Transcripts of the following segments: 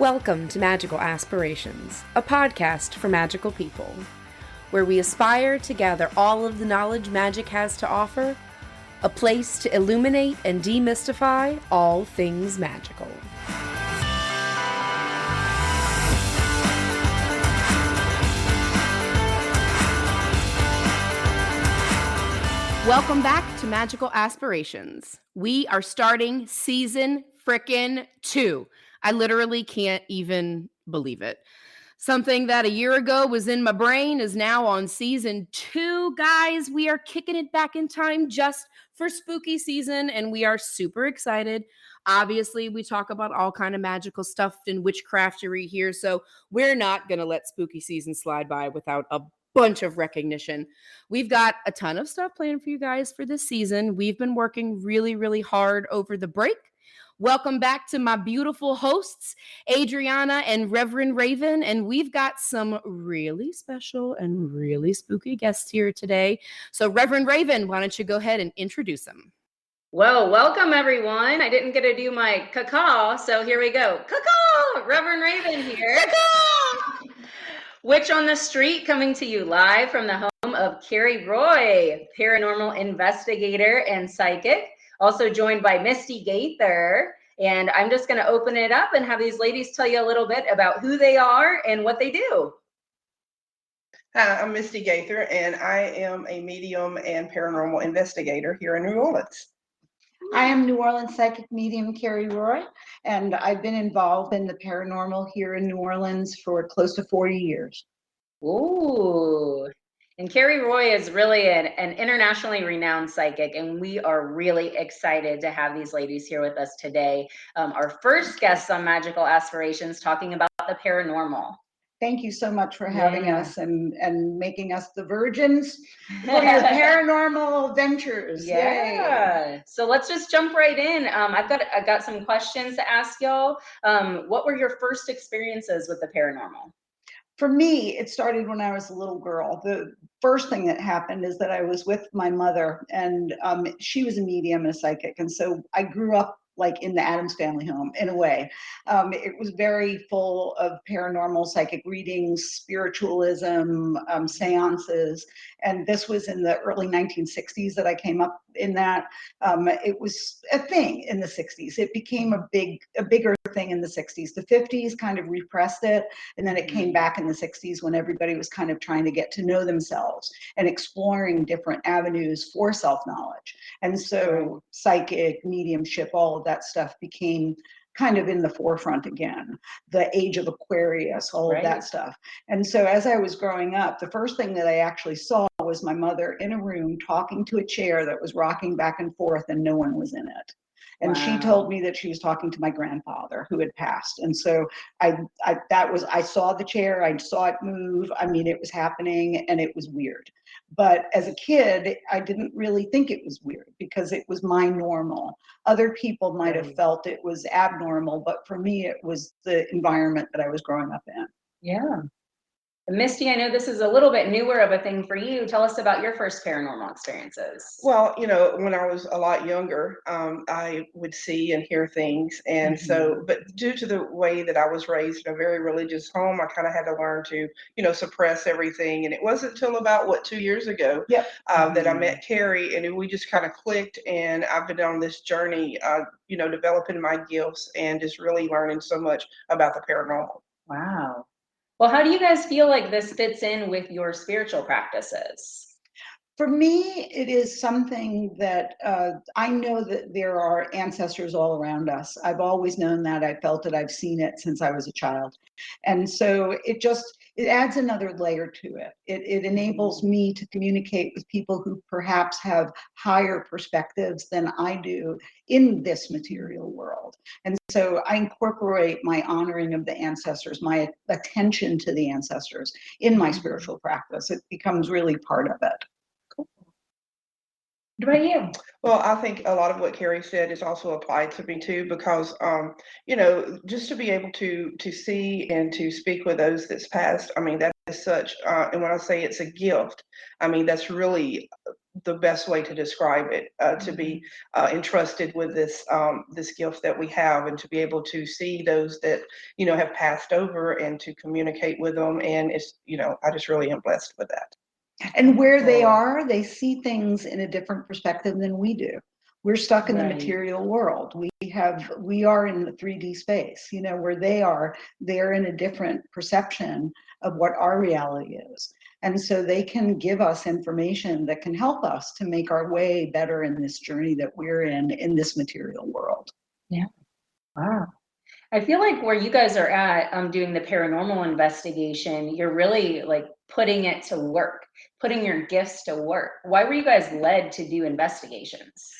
Welcome to Magical Aspirations, a podcast for magical people, where we aspire to gather all of the knowledge magic has to offer, a place to illuminate and demystify all things magical. Welcome back to Magical Aspirations. We are starting season frickin' 2. I literally can't even believe it. Something that a year ago was in my brain is now on season 2. Guys, we are kicking it back in time just for spooky season, and we are super excited. Obviously, we talk about all kind of magical stuff and witchcraftery here, so we're not going to let spooky season slide by without a bunch of recognition. We've got a ton of stuff planned for you guys for this season. We've been working really, really hard over the break. Welcome back to my beautiful hosts, Adreyauna and Reverend Raven, and we've got some really special and really spooky guests here today. So Reverend Raven, why don't you go ahead and introduce them? Well, welcome everyone. I didn't get to do my caw, so here we go. Caw! Reverend Raven here. Caw! Witch on the Street, coming to you live from the home of Cari, Paranormal Investigator and Psychic. Also joined by Misti Gaither. And I'm just going to open it up and have these ladies tell you a little bit about who they are and what they do. Hi, I'm Misti Gaither, and I am a medium and paranormal investigator here in New Orleans. I am New Orleans psychic medium Cari, and I've been involved in the paranormal here in New Orleans for close to 40 years. Ooh. And Cari is really an internationally renowned psychic, and we are really excited to have these ladies here with us today. Our first guests on Magical Aspirations, talking about the paranormal. Thank you so much for having us and making us the virgins for your paranormal ventures. Yeah. Yay. So let's just jump right in. I've got some questions to ask y'all. What were your first experiences with the paranormal? For me, it started when I was a little girl. The first thing that happened is that I was with my mother, and she was a medium and a psychic. And so I grew up like in the Addams Family home, in a way. It was very full of paranormal psychic readings, spiritualism, seances. And this was in the early 1960s that I came up in that. It was a thing in the 60s. It became a bigger thing in the 60s. The 50s kind of repressed it, and then it came back in the 60s when everybody was kind of trying to get to know themselves and exploring different avenues for self-knowledge. And so psychic, mediumship, all of that stuff became kind of in the forefront again. The age of Aquarius, all of that stuff. And so as I was growing up, the first thing that I actually saw was my mother in a room talking to a chair that was rocking back and forth, and no one was in it. And she told me that she was talking to my grandfather who had passed. And so I saw the chair, I saw it move. I mean, it was happening and it was weird. But as a kid, I didn't really think it was weird because it was my normal. Other people might have felt it was abnormal, but for me, it was the environment that I was growing up in. Yeah. Misti, I know this is a little bit newer of a thing for you. Tell us about your first paranormal experiences. Well, when I was a lot younger, I would see and hear things. And so, but due to the way that I was raised in a very religious home, I kind of had to learn to, suppress everything. And it wasn't until about, 2 years ago that I met Cari, and we just kind of clicked. And I've been on this journey, developing my gifts and just really learning so much about the paranormal. Wow. Well, how do you guys feel like this fits in with your spiritual practices? For me, it is something that I know that there are ancestors all around us. I've always known that. I felt it. I've seen it since I was a child. And so it adds another layer to it. It enables me to communicate with people who perhaps have higher perspectives than I do in this material world. And so I incorporate my honoring of the ancestors, my attention to the ancestors in my spiritual practice. It becomes really part of it. What about you? Well, I think a lot of what Cari said is also applied to me too, because just to be able to see and to speak with those that's passed, I mean, that is such, and when I say it's a gift, I mean, that's really the best way to describe it, to be entrusted with this this gift that we have, and to be able to see those that have passed over and to communicate with them. And it's I just really am blessed with that. And where they are, they see things in a different perspective than we do. We're stuck in the material world. We are in the 3D space, where they're in a different perception of what our reality is. And so they can give us information that can help us to make our way better in this journey that we're in this material world. Yeah. Wow. I feel like where you guys are at doing the paranormal investigation, you're really like putting it to work, putting your gifts to work. Why were you guys led to do investigations?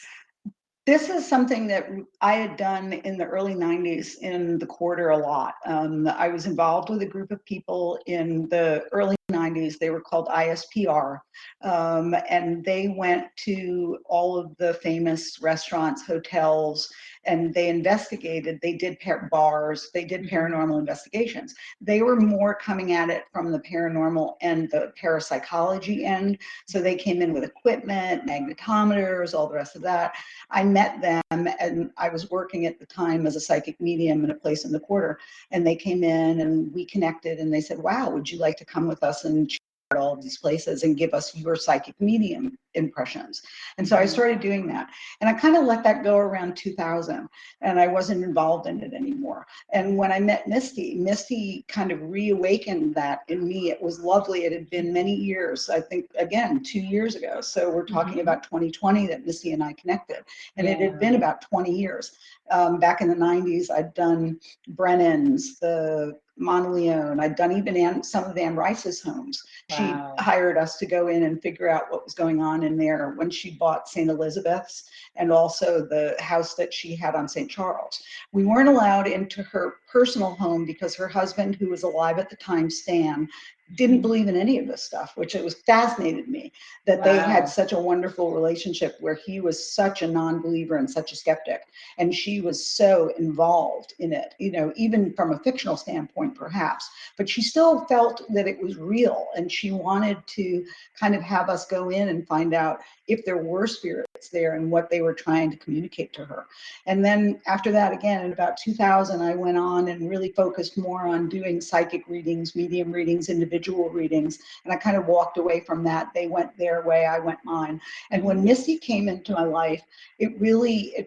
This is something that I had done in the early 90s in the quarter a lot. I was involved with a group of people in the early 90s. They were called ISPR, and they went to all of the famous restaurants, hotels, and they investigated. They did bars, they did paranormal investigations. They were more coming at it from the paranormal and the parapsychology end. So they came in with equipment, magnetometers, all the rest of that. I met them, and I was working at the time as a psychic medium in a place in the quarter, and they came in and we connected, and they said, wow, would you like to come with us and check out all of these places and give us your psychic medium impressions? And so I started doing that, and I kind of let that go around 2000, and I wasn't involved in it anymore. And when I met Misti kind of reawakened that in me. It was lovely. It had been many years, I think, again, 2 years ago. So we're talking about 2020 that Misti and I connected, and it had been about 20 years. Back in the 90s, I'd done Brennan's, the Monteleone. I'd done even some of Anne Rice's homes. Wow. She hired us to go in and figure out what was going on in there when she bought St. Elizabeth's, and also the house that she had on St. Charles. We weren't allowed into her personal home because her husband, who was alive at the time, Stan, didn't believe in any of this stuff, which it was fascinated me that they had such a wonderful relationship where he was such a non-believer and such a skeptic, and she was so involved in it, even from a fictional standpoint perhaps, but she still felt that it was real, and she wanted to kind of have us go in and find out if there were spirits there and what they were trying to communicate to her. And then after that, again, in about 2000, I went on and really focused more on doing psychic readings, medium readings, individual readings, and I kind of walked away from that. They went their way, I went mine. And when Misti came into my life,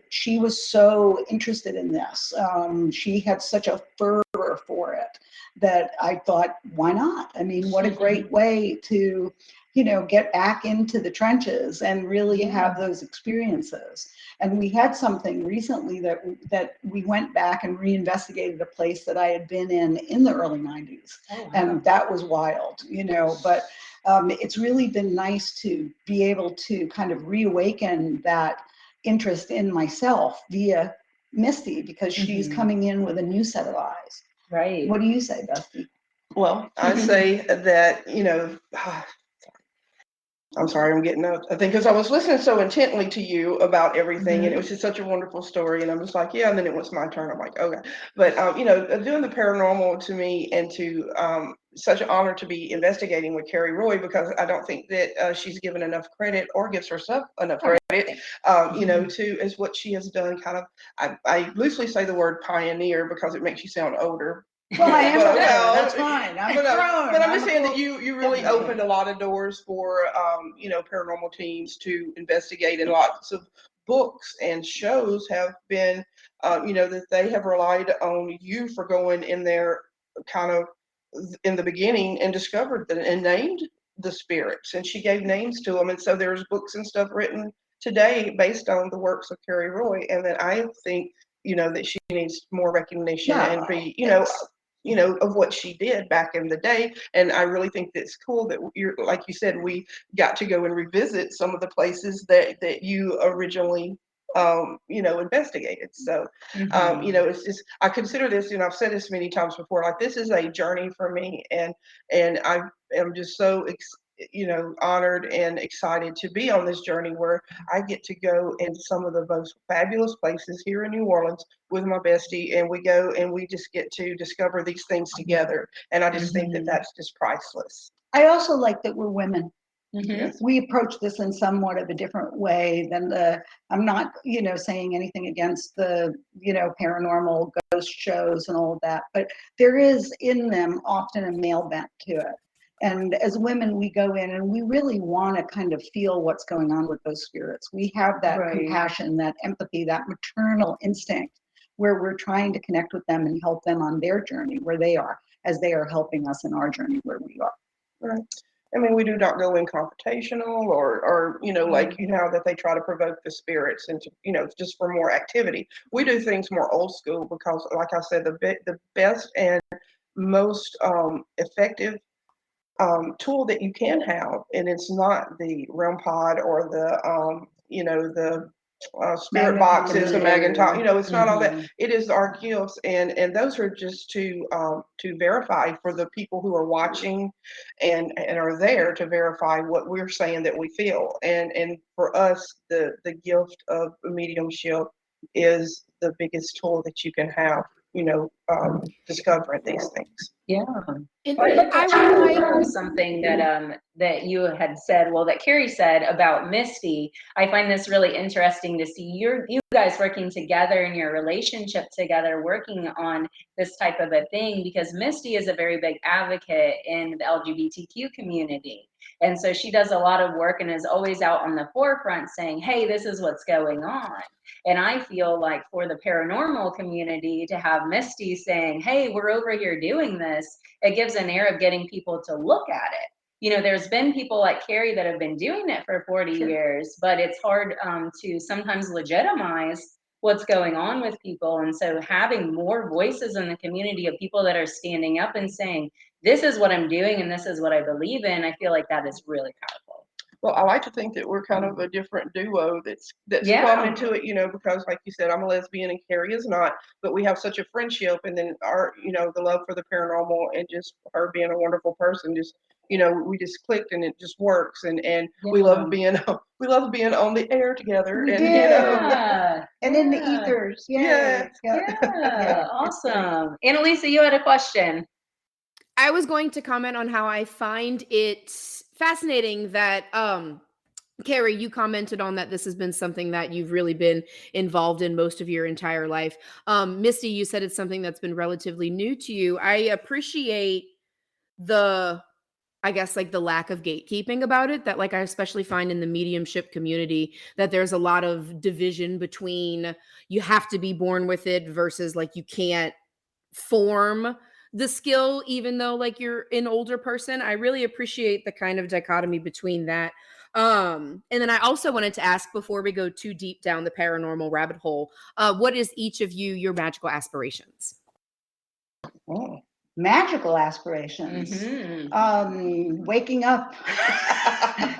she was so interested in this. She had such a fervor for it that I thought, why not? I mean, what a great way to get back into the trenches and really have those experiences. And we had something recently that we went back and reinvestigated a place that I had been in the early 90s. Oh, wow. And that was wild, but it's really been nice to be able to kind of reawaken that interest in myself via Misti, because she's coming in with a new set of eyes. Right. What do you say, Dusty? Well, I say that, I'm sorry, I'm getting out. I think because I was listening so intently to you about everything, and it was just such a wonderful story. And I'm just like, yeah. And then it was my turn. I'm like, okay. But doing the paranormal to me, and to such an honor to be investigating with Cari Roy, because I don't think that she's given enough credit or gives herself enough credit, to as what she has done. Kind of, I loosely say the word pioneer because it makes you sound older. Well, I am. That's fine. But I'm just saying that you really opened a lot of doors for paranormal teams to investigate, and lots of books and shows have been that they have relied on you for going in there kind of in the beginning and discovered that and named the spirits, and she gave names to them, and so there's books and stuff written today based on the works of Cari Roy, and that I think that she needs more recognition and be of what she did back in the day. And I really think that's cool that you're, like you said, we got to go and revisit some of the places that you originally investigated. So it's just, I consider this, I've said this many times before, like, this is a journey for me, and I am just so honored and excited to be on this journey where I get to go in some of the most fabulous places here in New Orleans with my bestie, and we go and we just get to discover these things together. And I just think that that's just priceless. I also like that we're women. Yes. We approach this in somewhat of a different way than I'm not, saying anything against the, paranormal ghost shows and all of that, but there is in them often a male bent to it. And as women, we go in and we really want to kind of feel what's going on with those spirits. We have that Right. compassion, that empathy, that maternal instinct where we're trying to connect with them and help them on their journey where they are, as they are helping us in our journey where we are. Right. I mean, we do not go in confrontational or like that they try to provoke the spirits into, just for more activity. We do things more old school because, like I said, the best and most effective tool that you can have, and it's not the REM pod or the spirit boxes, the Magnetop, it's not all that. It is our gifts, and those are just to verify for the people who are watching and are there to verify what we're saying that we feel. And for us, the gift of mediumship is the biggest tool that you can have, discovering these things. Yeah. And I'd like to I would like confirm something that you had said, that Cari said about Misti. I find this really interesting to see you guys working together in your relationship together, working on this type of a thing, because Misti is a very big advocate in the LGBTQ community. And so she does a lot of work and is always out on the forefront saying, hey, this is what's going on. And I feel like for the paranormal community to have Misti saying, hey, we're over here doing this, it gives an air of getting people to look at it. There's been people like Cari that have been doing it for 40 years, but it's hard to sometimes legitimize what's going on with people. And so having more voices in the community of people that are standing up and saying, this is what I'm doing and this is what I believe in, I feel like that is really powerful. Well, I like to think that we're kind of a different duo that's come into it, because like you said, I'm a lesbian and Cari is not, but we have such a friendship, and then our, the love for the paranormal and just her being a wonderful person, just, we just clicked and it just works, and we love being on the air together, We and do. And in the ethers. Yeah. Awesome. Annalisa, you had a question. I was going to comment on how I find it fascinating that Cari, you commented on that this has been something that you've really been involved in most of your entire life. Misti, you said it's something that's been relatively new to you. I appreciate the lack of gatekeeping about it, that I especially find in the mediumship community that there's a lot of division between you have to be born with it versus you can't form the skill, even though you're an older person. I really appreciate the kind of dichotomy between that. And then I also wanted to ask, before we go too deep down the paranormal rabbit hole, what is each of your magical aspirations? Oh, magical aspirations. Waking up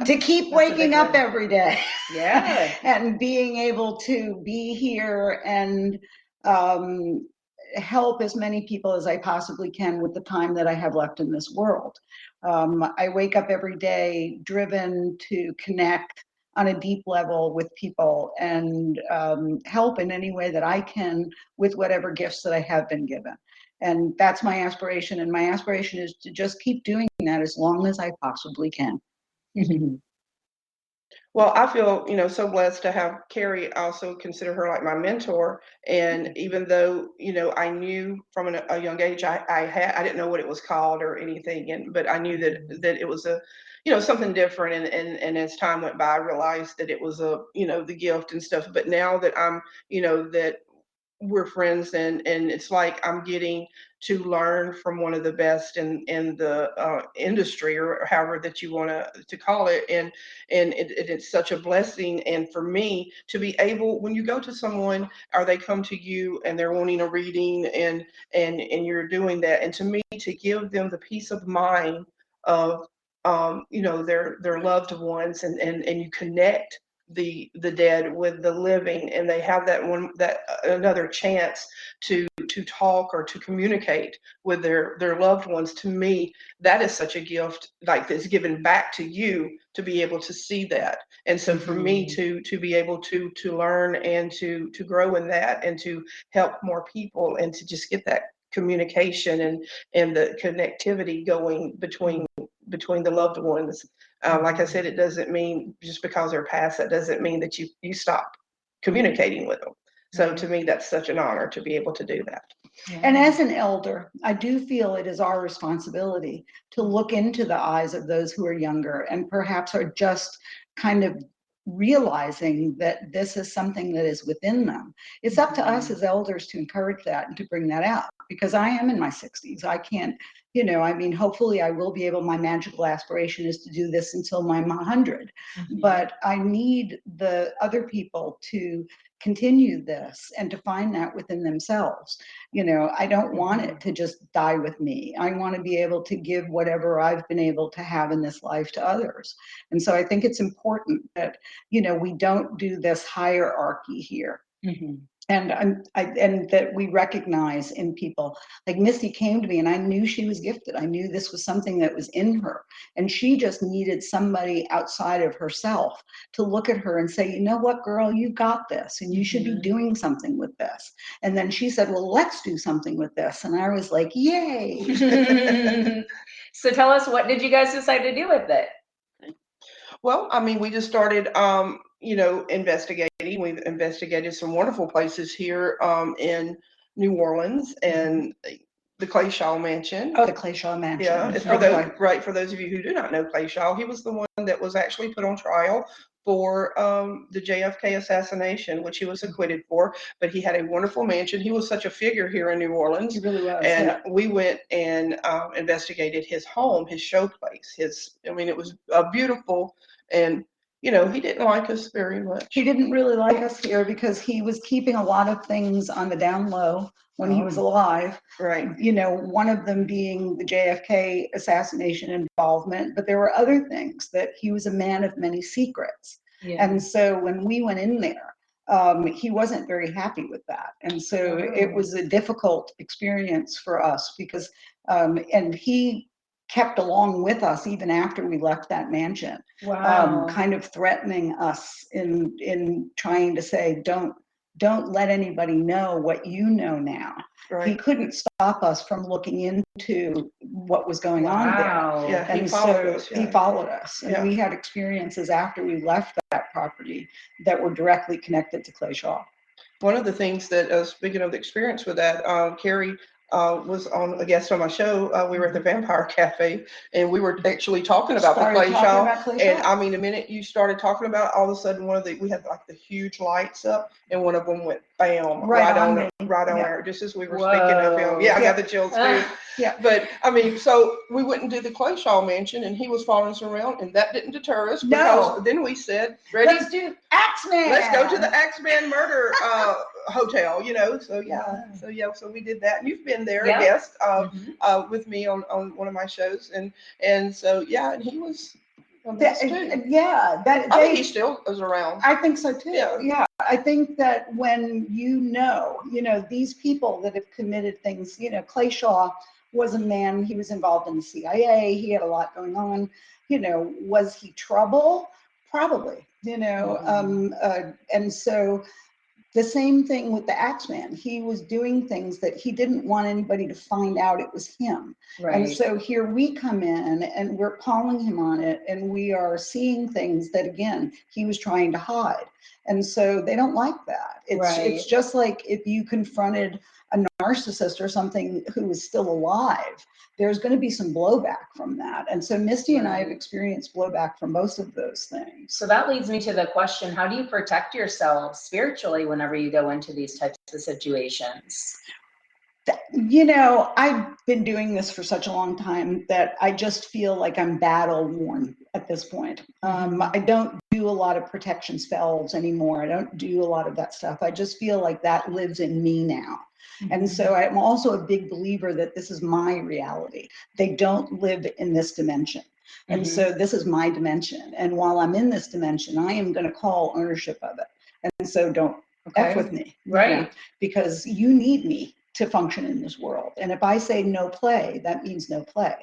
to keep waking up every day. Yeah. And being able to be here and help as many people as I possibly can with the time that I have left in this world. I wake up every day driven to connect on a deep level with people and help in any way that I can with whatever gifts that I have been given. And that's my aspiration. And my aspiration is to just keep doing that as long as I possibly can. Well, I feel, so blessed to have Cari, also consider her like my mentor. And even though, I knew from a young age, I didn't know what it was called or anything. But I knew that it was something different. And as time went by, I realized that it was the gift and stuff. But now that I'm, that we're friends, and it's like I'm getting to learn from one of the best in the industry, or however that you want to call it, and it's such a blessing. And for me to be able, when you go to someone or they come to you and they're wanting a reading, and you're doing that, and to me to give them the peace of mind of their loved ones, and you connect the dead with the living, and they have that another chance to talk or to communicate with their loved ones. To me, that is such a gift, that's given back to you, to be able to see that. And so for me to be able to learn and to grow in that, and to help more people, and to just get that communication and the connectivity going between the loved ones. Like I said, it doesn't mean just because they're passed, that doesn't mean that you stop communicating with them. So to me, that's such an honor to be able to do that. And as an elder, I do feel it is our responsibility to look into the eyes of those who are younger and perhaps are just kind of realizing that this is something that is within them. It's up to us as elders to encourage that and to bring that out, because I am in my 60s. I can't, I mean, hopefully I will be able, my magical aspiration is to do this until I'm 100, but I need the other people to continue this and to find that within themselves. I don't want it to just die with me. I want to be able to give whatever I've been able to have in this life to others. And so I think it's important that, we don't do this hierarchy here. And and that we recognize in people, like Misty came to me and I knew she was gifted. I knew this was something that was in her, and she just needed somebody outside of herself to look at her and say, you know what, girl, you got this and you should be doing something with this. And then she said, well, let's do something with this. And I was like, yay. So tell us, what did you guys decide to do with it? Well, I mean, we just started, investigating. We've investigated some wonderful places here in New Orleans and the Clayshaw Mansion. Oh, the Clayshaw Mansion. Yeah, it's for those of you who do not know Clayshaw, he was the one that was actually put on trial for the JFK assassination, which he was acquitted for. But he had a wonderful mansion. He was such a figure here in New Orleans. He really was. And we went and investigated his home, his show place. It was beautiful. And he didn't like us very much. He didn't really like us here because he was keeping a lot of things on the down low when he was alive. Right. One of them being the JFK assassination involvement, but there were other things, that he was a man of many secrets. Yeah. And so when we went in there, he wasn't very happy with that. And so it was a difficult experience for us because, and he kept along with us even after we left that mansion. Wow. Kind of threatening us in trying to say, don't let anybody know what you know now. Right. He couldn't stop us from looking into what was going on there. Yeah, and he followed us. He followed us. And we had experiences after we left that property that were directly connected to Clayshaw. One of the things that, speaking of the experience with that, Cari was a guest on my show. We were at the Vampire Cafe, and we were actually talking about the Clayshaw. And I mean, the minute you started talking about it, all of a sudden we had like the huge lights up, and one of them went bam right on there, just as we were speaking of him. Yeah, I got the chills too. Yeah. But I mean, so we went and did the Clayshaw Mansion, and he was following us around, and that didn't deter us. No. Then we said, ready? Let's do Axeman. Let's go to the Axeman murder hotel, So we did that. And you've been there, a guest with me on one of my shows, and so and he was on this too. Yeah, I think he still is around. I think so too. Yeah. I think that when these people that have committed things, Clayshaw was a man, he was involved in the CIA, he had a lot going on. Was he trouble? Probably, and so the same thing with the Axeman. He was doing things that he didn't want anybody to find out it was him. Right. And so here we come in and we're calling him on it, and we are seeing things that, again, he was trying to hide. And so they don't like that. It's just like if you confronted a narcissist or something who is still alive, there's going to be some blowback from that. And so Misty and I have experienced blowback from most of those things. So that leads me to the question, how do you protect yourself spiritually whenever you go into these types of situations? I've been doing this for such a long time that I just feel like I'm battle worn at this point. I don't do a lot of protection spells anymore. I don't do a lot of that stuff. I just feel like that lives in me now. And so I'm also a big believer that this is my reality. They don't live in this dimension. And so this is my dimension. And while I'm in this dimension, I am going to call ownership of it. And so don't F with me. Right. Because you need me to function in this world. And if I say no play, that means no play.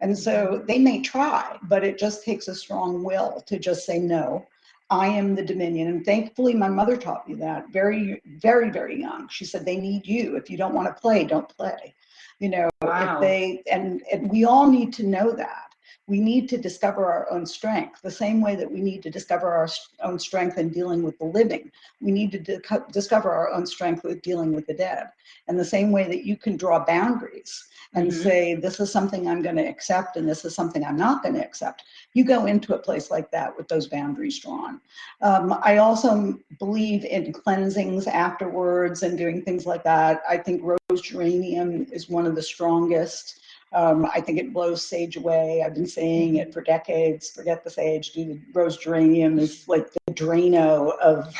And so they may try, but it just takes a strong will to just say, no, I am the dominion. And thankfully, my mother taught me that very, very, very young. She said, they need you. If you don't want to play, don't play. You know, Wow. if they, and we all need to know that. We need to discover our own strength, the same way that we need to discover our own strength in dealing with the living. We need to discover our own strength with dealing with the dead. And the same way that you can draw boundaries and say, this is something I'm going to accept and this is something I'm not going to accept. You go into a place like that with those boundaries drawn. I also believe in cleansings afterwards and doing things like that. I think rose geranium is one of the strongest. I think it blows sage away. I've been saying it for decades. Forget the sage. Do the rose geranium is like the Drano of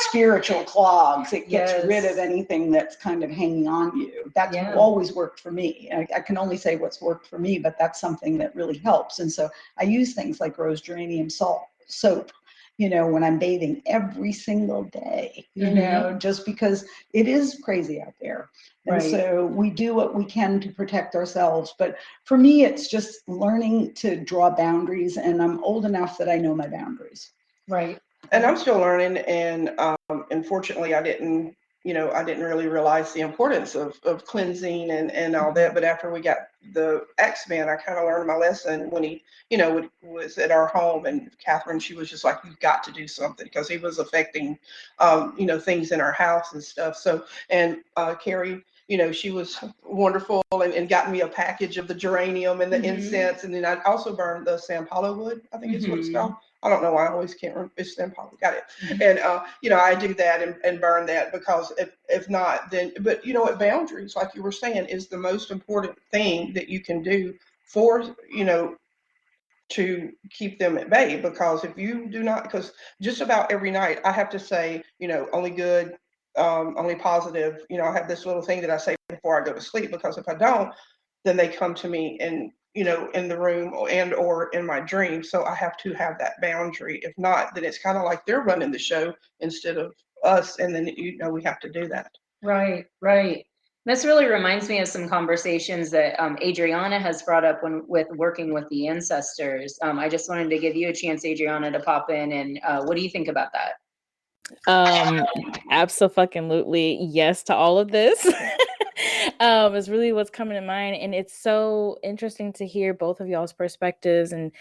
spiritual clogs. It gets rid of anything that's kind of hanging on you. That's always worked for me. I can only say what's worked for me, but that's something that really helps. And so I use things like rose geranium soap, you know, when I'm bathing every single day, you know, just because it is crazy out there. And so we do what we can to protect ourselves. But for me, it's just learning to draw boundaries. And I'm old enough that I know my boundaries. Right. And I'm still learning. And unfortunately, I didn't really realize the importance of cleansing and all that. But after we got the X-Men, I kind of learned my lesson when he, you know, was at our home, and Catherine, she was just like, you've got to do something, because he was affecting, you know, things in our house and stuff. So, and Cari, you know, she was wonderful and got me a package of the geranium and the incense. And then I also burned the San Paulo wood, I think it's what it's called. I don't know why I always can't remember. It's San Paulo, got it. And, you know, I do that and burn that, because if not, then, but you know what, boundaries, like you were saying, is the most important thing that you can do for, you know, to keep them at bay. Because if you do not, because just about every night I have to say, you know, only good, only positive, you know, I have this little thing that I say before I go to sleep, because if I don't, then they come to me and, you know, in the room or in my dream. So I have to have that boundary. If not, then it's kind of like they're running the show instead of us. And then, you know, we have to do that. Right, right. This really reminds me of some conversations that Adreyauna has brought up with working with the ancestors. I just wanted to give you a chance, Adreyauna, to pop in. And what do you think about that? Absolutely yes to all of this. Is really what's coming to mind, and it's so interesting to hear both of y'all's perspectives and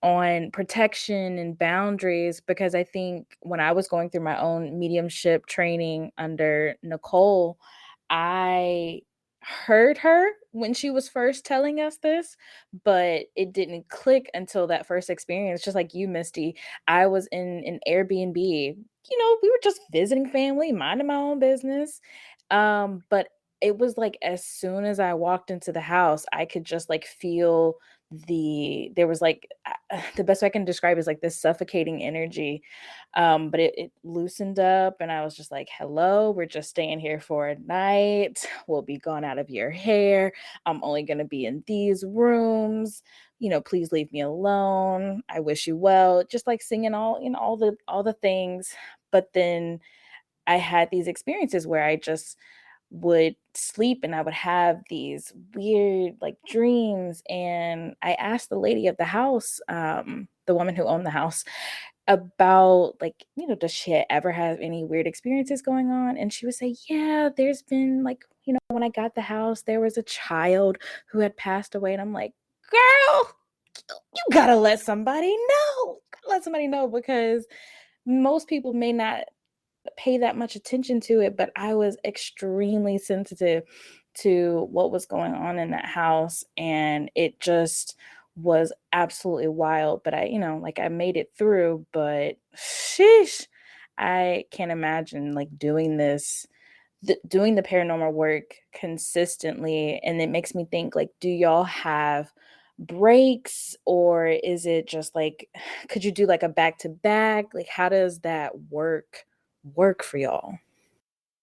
on protection and boundaries, because I think when I was going through my own mediumship training under Nicole, I heard her when she was first telling us this, but it didn't click until that first experience. Just like you, Misty, I was in an Airbnb. You know, we were just visiting family, minding my own business. But it was like as soon as I walked into the house, I could just like feel there was like the best way I can describe it is like this suffocating energy. But it loosened up, and I was just like, hello, we're just staying here for a night. We'll be gone out of your hair. I'm only going to be in these rooms. You know, please leave me alone. I wish you well. Just like singing all the things. But then I had these experiences where I just would sleep and I would have these weird like dreams. And I asked the lady of the house, the woman who owned the house, about like, you know, does she ever have any weird experiences going on? And she would say, yeah, there's been like, you know, when I got the house, there was a child who had passed away. And I'm like, girl, you gotta let somebody know. Let somebody know, because most people may not pay that much attention to it, but I was extremely sensitive to what was going on in that house, and it just was absolutely wild. But I, you know, like I made it through, but sheesh, I can't imagine like doing doing the paranormal work consistently. And it makes me think, like, do y'all have breaks, or is it just like, could you do like a back to back? Like, how does that work for y'all?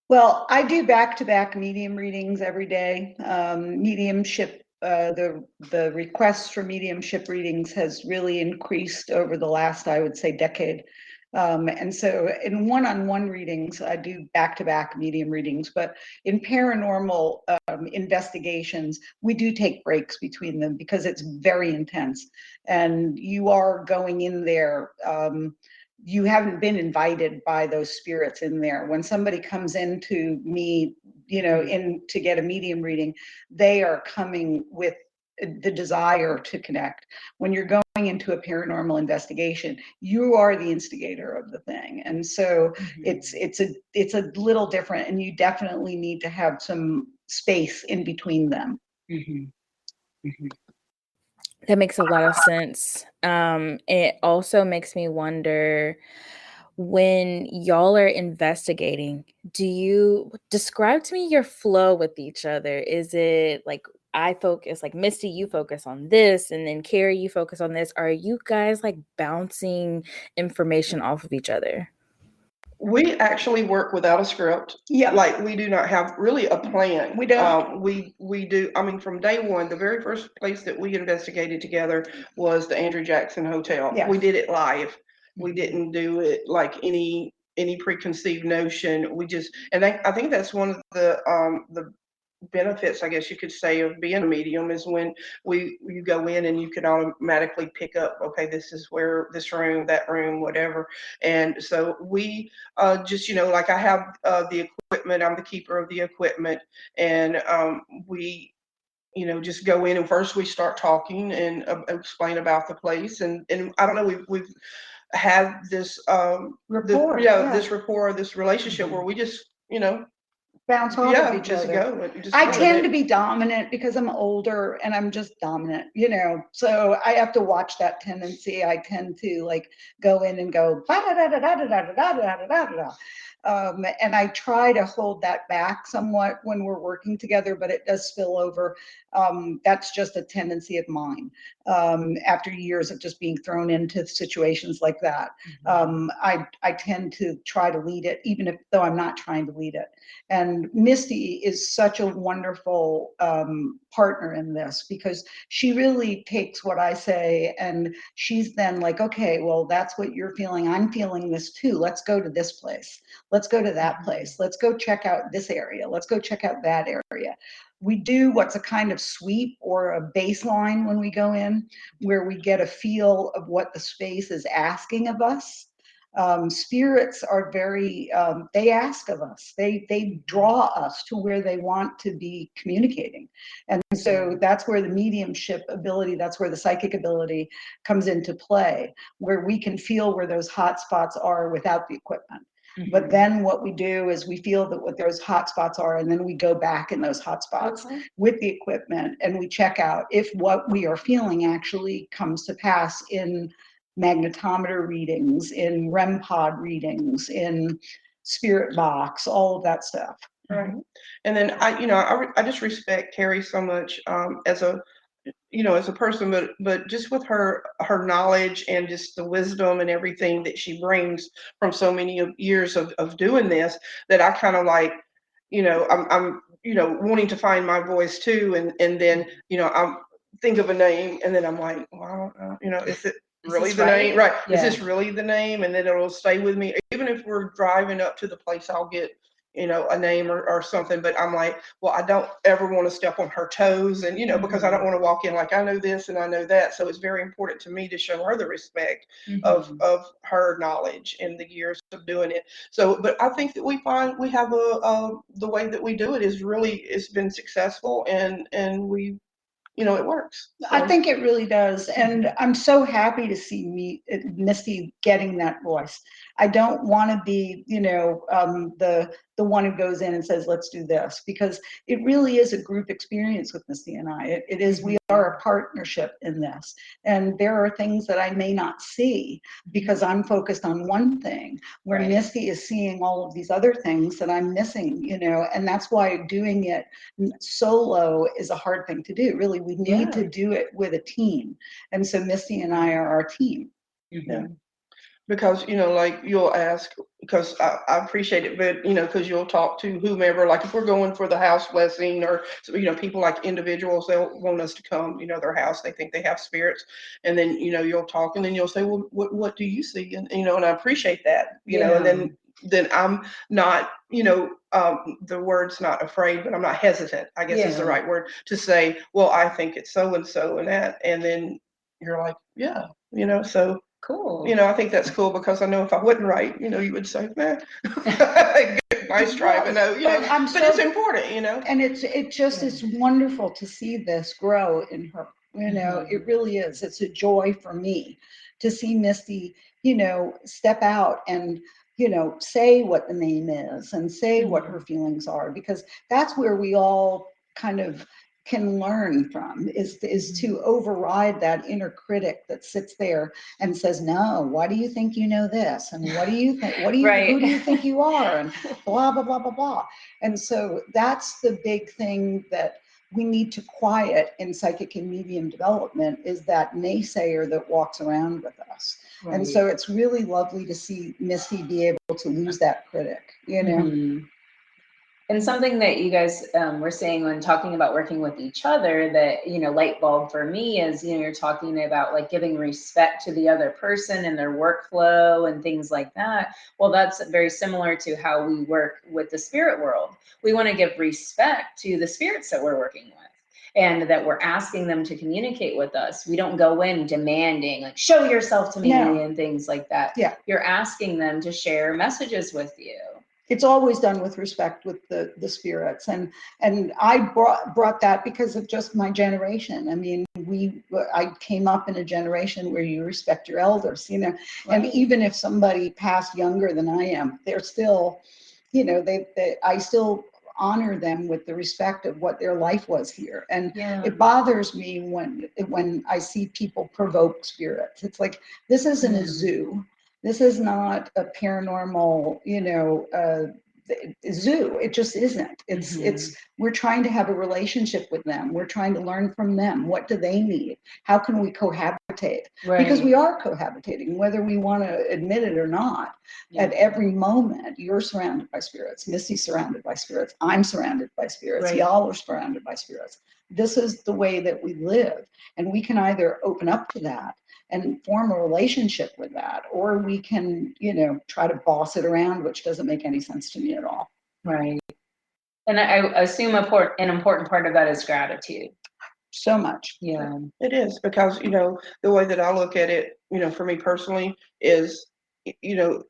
Well, I do back-to-back medium readings every day. Mediumship, the requests for mediumship readings has really increased over the last, I would say, decade. And so in one-on-one readings, I do back-to-back medium readings, but in paranormal investigations, we do take breaks between them because it's very intense. And you are going in there you haven't been invited by those spirits in there. When somebody comes into me, in to get a medium reading, they are coming with the desire to connect. When you're going into a paranormal investigation, you are the instigator of the thing. And so it's a little different, and you definitely need to have some space in between them. That makes a lot of sense. It also makes me wonder, when y'all are investigating, do you describe to me your flow with each other? Is it like I focus, like Misty, you focus on this, and then Cari, you focus on this? Are you guys like bouncing information off of each other? We actually work without a script. Yeah. Like, we do not have really a plan. We don't. We do. I mean, from day one, the very first place that we investigated together was the Andrew Jackson Hotel. Yes. We did it live. We didn't do it like any preconceived notion. We just, and I think that's one of the benefits, I guess you could say, of being a medium, is when you go in and you can automatically pick up, okay, this is where this room, that room, whatever. And so we just, like, I have the equipment, I'm the keeper of the equipment, and we just go in, and first we start talking and explain about the place, and I don't know, we've had this Rapport, this rapport, this relationship where we just bounce off of each just other. go. I tend to be dominant because I'm older and I'm just dominant, so I have to watch that tendency. I tend to like go in and go and I try to hold that back somewhat when we're working together, but it does spill over. That's just a tendency of mine. After years of just being thrown into situations like that, I tend to try to lead it, even though I'm not trying to lead it. And Misty is such a wonderful partner in this, because she really takes what I say and she's then like, okay, well, that's what you're feeling. I'm feeling this too. Let's go to this place. Let's go to that place. Let's go check out this area. Let's go check out that area. We do what's a kind of sweep or a baseline when we go in, where we get a feel of what the space is asking of us. Spirits are very, they ask of us, they draw us to where they want to be communicating. And so that's where the mediumship ability, that's where the psychic ability comes into play, where we can feel where those hot spots are without the equipment. But then what we do is we feel that what those hot spots are, and then we go back in those hot spots with the equipment, and we check out if what we are feeling actually comes to pass in magnetometer readings, in REM pod readings, in spirit box, all of that stuff. Right. And then I just respect Cari so much as a as a person, but just with her knowledge and just the wisdom and everything that she brings from so many years of doing this, that I kind of like, I'm wanting to find my voice too, and then I'm think of a name, and then I'm like, well, I don't know, is it really the name? Right. Yeah. Is this really the name? And then it'll stay with me. Even if we're driving up to the place, I'll get a name or something, but I'm like, well, I don't ever want to step on her toes, and because I don't want to walk in like I know this and I know that. So it's very important to me to show her the respect of her knowledge and the years of doing it. So, but I think that we have the way that we do it it's been successful, and we it works. So. I think it really does. And I'm so happy to see Misty getting that voice. I don't want to be, the one who goes in and says, let's do this, because it really is a group experience with Misty and I. It is, we are a partnership in this. And there are things that I may not see because I'm focused on one thing, where Misty is seeing all of these other things that I'm missing, and that's why doing it solo is a hard thing to do. Really, we need to do it with a team. And so Misty and I are our team. Yeah. Because like you'll ask, because I appreciate it, but because you'll talk to whomever, like if we're going for the house blessing, or people, like individuals, they'll want us to come, their house, they think they have spirits, and then you'll talk, and then you'll say, well, what do you see? And and I appreciate that, and then I'm not, the word's not afraid, but I'm not hesitant, I guess is the right word, to say, well, I think it's so and so and that, and then you're like, so. Cool. You know, I think that's cool because I know if I wouldn't write, you know, you would say, man, nice try, but no, you know, but it's important, you know. And it just is wonderful to see this grow in her. You know, it really is. It's a joy for me to see Misti, you know, step out and, you know, say what the name is and say what her feelings are, because that's where we all kind of can learn from, is to override that inner critic that sits there and says, no, why do you think you know this? And what do you think, who do you think you are? And blah, blah, blah, blah, blah. And so that's the big thing that we need to quiet in psychic and medium development, is that naysayer that walks around with us. Right. And so it's really lovely to see Misti be able to lose that critic, you know. And something that you guys were saying when talking about working with each other, that, you know, light bulb for me is, you know, you're talking about like giving respect to the other person and their workflow and things like that. Well, that's very similar to how we work with the spirit world. We want to give respect to the spirits that we're working with, and that we're asking them to communicate with us. We don't go in demanding, like, show yourself to me and things like that. Yeah. You're asking them to share messages with you. It's always done with respect with the spirits. And I brought that because of just my generation. I mean, I came up in a generation where you respect your elders, you know, and even if somebody passed younger than I am, they're still, you know, I still honor them with the respect of what their life was here. And it bothers me when I see people provoke spirits. It's like, this isn't a zoo. This is not a paranormal, you know, zoo. It just isn't. It's we're trying to have a relationship with them. We're trying to learn from them. What do they need? How can we cohabitate? Because we are cohabitating, whether we want to admit it or not. At every moment, you're surrounded by spirits. Misti's surrounded by spirits. I'm surrounded by spirits. Y'all are surrounded by spirits. This is the way that we live. And we can either open up to that and form a relationship with that, or we can, you know, try to boss it around, which doesn't make any sense to me at all. Right. And I assume an important part of that is gratitude. So much. Yeah. It is, because, you know, the way that I look at it, you know, for me personally is, you know,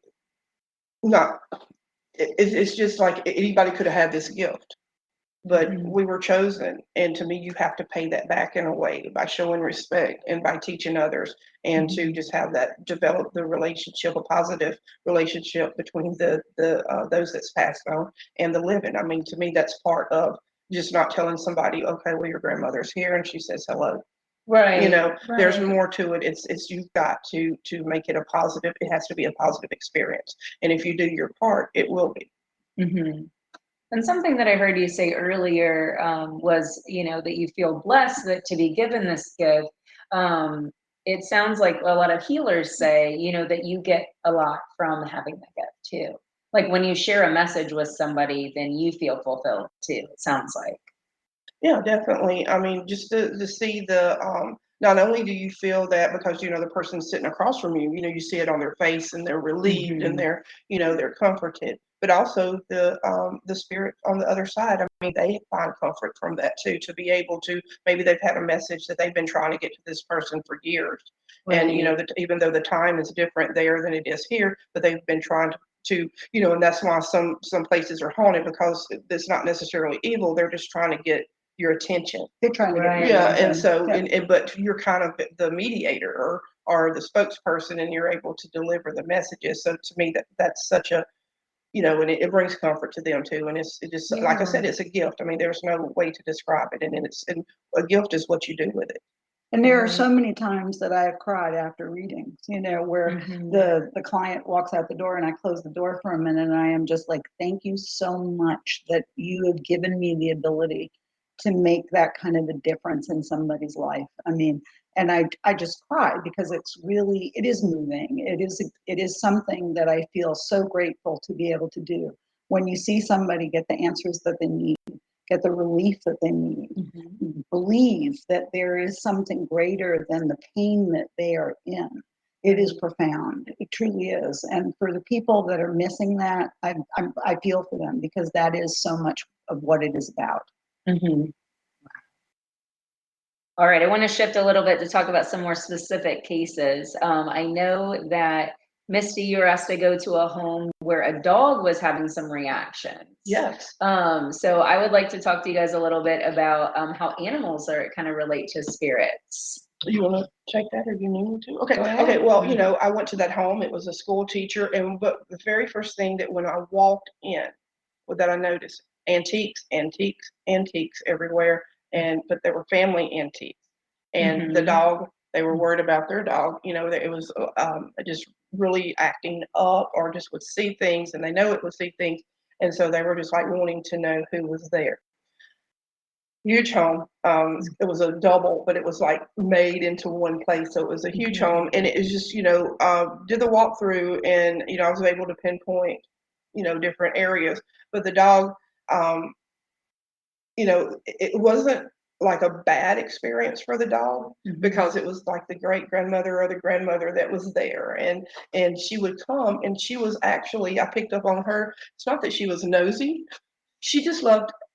it's just like anybody could have had this gift. But we were chosen, and to me, you have to pay that back in a way by showing respect and by teaching others, and to just have that develop the relationship, a positive relationship between the those that's passed on and the living. I mean, to me, that's part of just not telling somebody, okay, well, your grandmother's here and she says hello. Right. You know, there's more to it. It's you've got to make it a positive. It has to be a positive experience, and if you do your part, it will be. And something that I heard you say earlier was, you know, that you feel blessed that to be given this gift. It sounds like a lot of healers say, you know, that you get a lot from having the gift too. Like when you share a message with somebody, then you feel fulfilled too, it sounds like. Yeah, definitely. I mean, just to see the not only do you feel that because, you know, the person sitting across from you, you know, you see it on their face and they're relieved and they're, you know, they're comforted, but also the spirit on the other side. I mean, they find comfort from that too, to be able to, maybe they've had a message that they've been trying to get to this person for years. And, you know, that even though the time is different there than it is here, but they've been trying to, you know, and that's why some places are haunted, because it's not necessarily evil. They're just trying to get your attention. They're trying to get and so but you're kind of the mediator or the spokesperson, and you're able to deliver the messages. So to me, that's such a, you know, and it brings comfort to them too. And it just like I said, it's a gift. I mean, there's no way to describe it, and a gift is what you do with it. And there are so many times that I have cried after readings, you know, where the client walks out the door and I close the door for a minute and I am just like, thank you so much that you have given me the ability to make that kind of a difference in somebody's life. I mean, and I just cry because it is moving. It is something that I feel so grateful to be able to do. When you see somebody get the answers that they need, get the relief that they need, believe that there is something greater than the pain that they are in. It is profound. It truly is. And for the people that are missing that, I feel for them, because that is so much of what it is about. All right, I want to shift a little bit to talk about some more specific cases. I know that Misty, you were asked to go to a home where a dog was having some reactions. Yes. So I would like to talk to you guys a little bit about how animals are kind of relate to spirits. You want to check that, or you need me to? Okay. Go ahead. Okay. Well, I went to that home. It was a school teacher, but the very first thing that when I walked in, that I noticed antiques, antiques, antiques everywhere, but they were family antiques, and the dog. They were worried about their dog. That it was just really acting up, or just would see things, and they know it would see things, and so they were just like wanting to know who was there. Huge home. It was a double, but it was like made into one place. So it was a huge home, and it was just, did the walkthrough, and I was able to pinpoint, different areas. But the dog, it wasn't like a bad experience for the dog, because it was like the great grandmother or the grandmother that was there, and she would come, and she was actually, I picked up on her. It's not that she was nosy. She just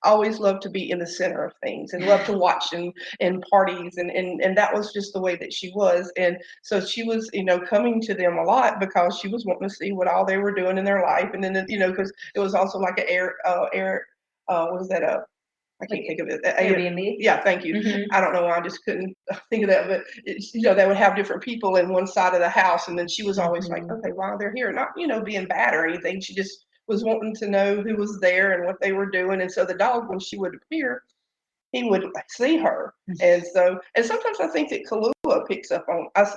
always loved to be in the center of things, and loved to watch in parties, and that was just the way that she was. And so she was, coming to them a lot, because she was wanting to see what all they were doing in their life. And then, because it was also like an what was that? I can't think of it. Airbnb? Yeah, thank you. I don't know why I just couldn't think of that, but it's, they would have different people in one side of the house, and then she was always like, okay, while they're here, not, being bad or anything. She just was wanting to know who was there and what they were doing. And so the dog, when she would appear, he would see her. And sometimes I think that Kahlua picks up on us,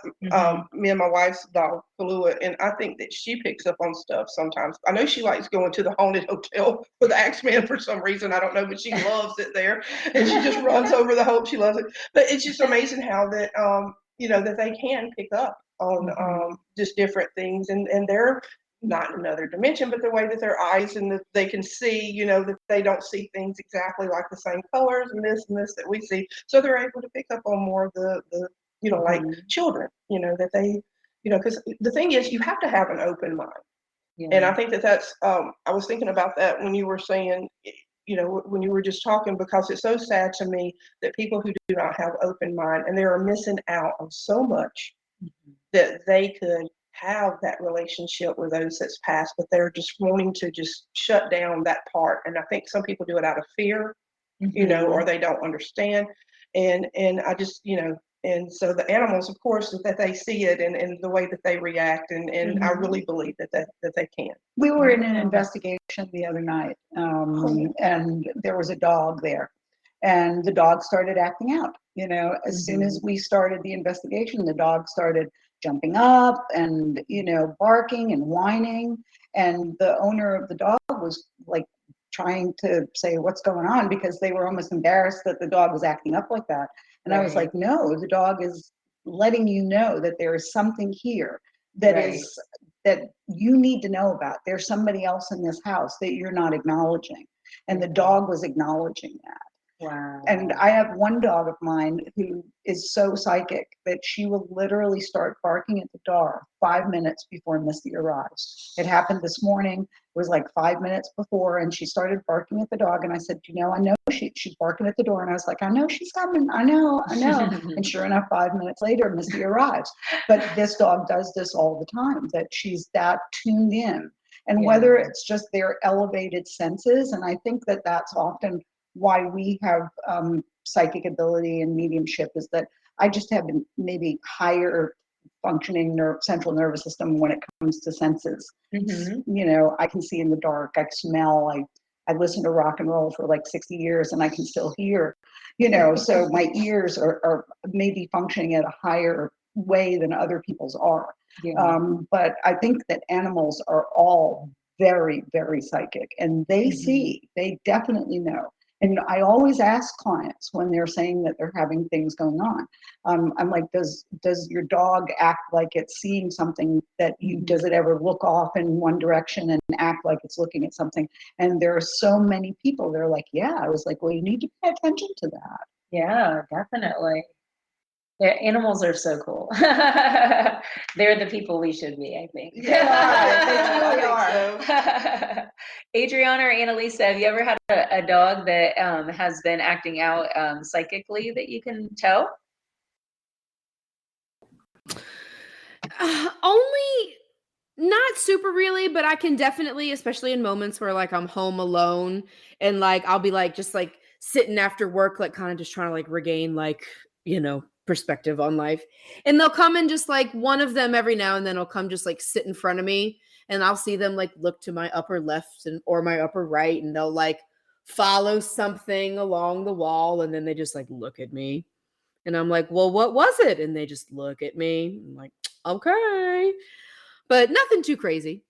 me and my wife's dog, Kahlua, and I think that she picks up on stuff sometimes. I know she likes going to the haunted hotel with the Axeman for some reason. I don't know, but she loves it there. And she just runs over the hope. She loves it. But it's just amazing how that, that they can pick up on just different things. And they're not in another dimension, but the way that their eyes, and that they can see, that they don't see things exactly like the same colors and this that we see. So they're able to pick up on more of the like children, that they, because the thing is, you have to have an open mind. Yeah. And I think that's, I was thinking about that when you were saying, when you were just talking, because it's so sad to me that people who do not have open mind, and they are missing out on so much that they could have that relationship with those that's passed, but they're just wanting to just shut down that part. And I think some people do it out of fear, or they don't understand. And I just, and so the animals, of course, that they see it, and the way that they react, and I really believe that they can. We were in an investigation the other night, and there was a dog there, and the dog started acting out. As soon as we started the investigation, the dog started jumping up and, barking and whining. And the owner of the dog was like trying to say what's going on, because they were almost embarrassed that the dog was acting up like that. And I was like, no, the dog is letting you know that there is something here that you need to know about. There's somebody else in this house that you're not acknowledging. And the dog was acknowledging that. Wow. And I have one dog of mine who is so psychic that she will literally start barking at the door 5 minutes before Misty arrives. It happened this morning. It was like 5 minutes before, and she started barking at the dog. And I said, I know she's barking at the door. And I was like, I know she's coming. I know. And sure enough, 5 minutes later, Misty arrives. But this dog does this all the time, that she's that tuned in. And whether it's just their elevated senses, and I think that that's often why we have psychic ability and mediumship, is that I just have maybe higher functioning central nervous system when it comes to senses. I can see in the dark, I smell, I listened to rock and roll for like 60 years, and I can still hear, so my ears are maybe functioning at a higher way than other people's are. But I think that animals are all very, very psychic, and they see, they definitely know. And I always ask clients when they're saying that they're having things going on, I'm like, does your dog act like it's seeing something that you, does it ever look off in one direction and act like it's looking at something? And there are so many people, they're like, yeah. I was like, well, you need to pay attention to that. Yeah, definitely. Yeah, animals are so cool. They're the people we should be, I think. They are. They really I think so. Adriana or Annalisa, have you ever had a dog that has been acting out psychically that you can tell? Only not super really, but I can definitely, especially in moments where like I'm home alone and like I'll be like just like sitting after work, like kind of just trying to like regain like, perspective on life. And they'll come and just like one of them every now and then will come just like sit in front of me and I'll see them like look to my upper left and or my upper right and they'll like follow something along the wall and then they just like look at me. And I'm like, well, what was it? And they just look at me. I'm like, okay. But nothing too crazy.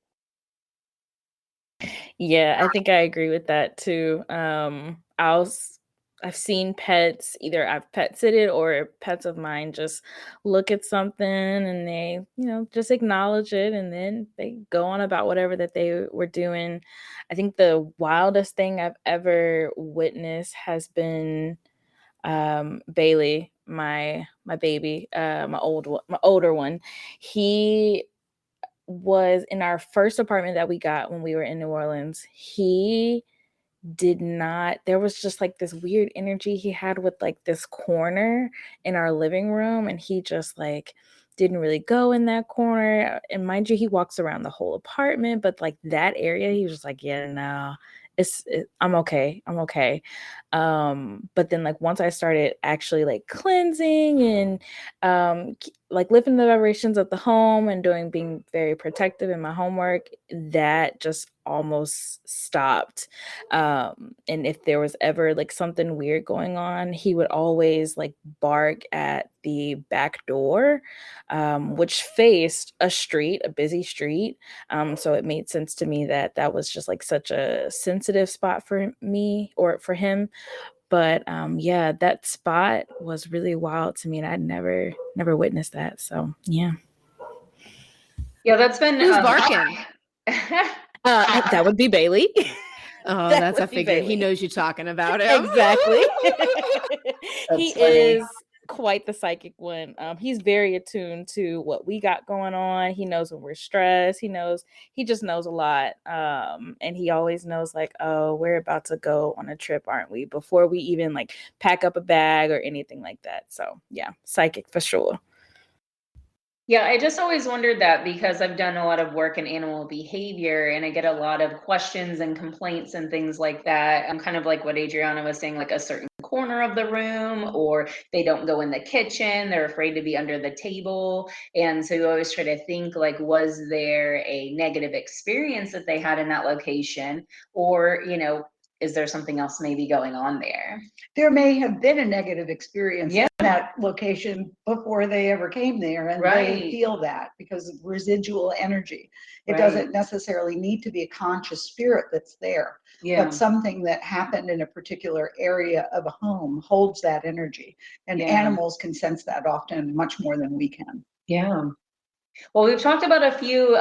Yeah, I think I agree with that too. I've seen pets, either I've pet sitted or pets of mine just look at something and they, just acknowledge it and then they go on about whatever that they were doing. I think the wildest thing I've ever witnessed has been Bailey, my baby, my older one. He was in our first apartment that we got when we were in New Orleans. He did not, there was just like this weird energy he had with like this corner in our living room, and he just like didn't really go in that corner. And mind you, he walks around the whole apartment, but like that area, he was just like, yeah, no, I'm okay. I'm okay. But then like once I started actually like cleansing and like lifting the vibrations of the home and being very protective in my homework, that just almost stopped. And if there was ever like something weird going on, he would always like bark at the back door, which faced a busy street. So it made sense to me that that was just like such a sensitive spot for me or for him. But yeah, that spot was really wild to me, and I'd never witnessed that. So yeah. Yeah, that's been Who's barking? That would be Bailey. Oh, That that's I would be figured. He Bailey. knows you're talking about him. Exactly. He funny. is quite the psychic one. He's very attuned to what we got going on. He knows when we're stressed. He just knows a lot. And he always knows like, oh, we're about to go on a trip, aren't we? Before we even like pack up a bag or anything like that. So yeah, psychic for sure. Yeah, I just always wondered that because I've done a lot of work in animal behavior and I get a lot of questions and complaints and things like that. I'm kind of like what Adriana was saying, like a certain corner of the room, or they don't go in the kitchen, they're afraid to be under the table. And so you always try to think like, was there a negative experience that they had in that location? Or, is there something else maybe going on there? There may have been a negative experience Yeah. in that location before they ever came there, and Right. they feel that because of residual energy. It Right. doesn't necessarily need to be a conscious spirit that's there, Yeah. but something that happened in a particular area of a home holds that energy, and Yeah. animals can sense that often much more than we can. Yeah. Well, we've talked about a few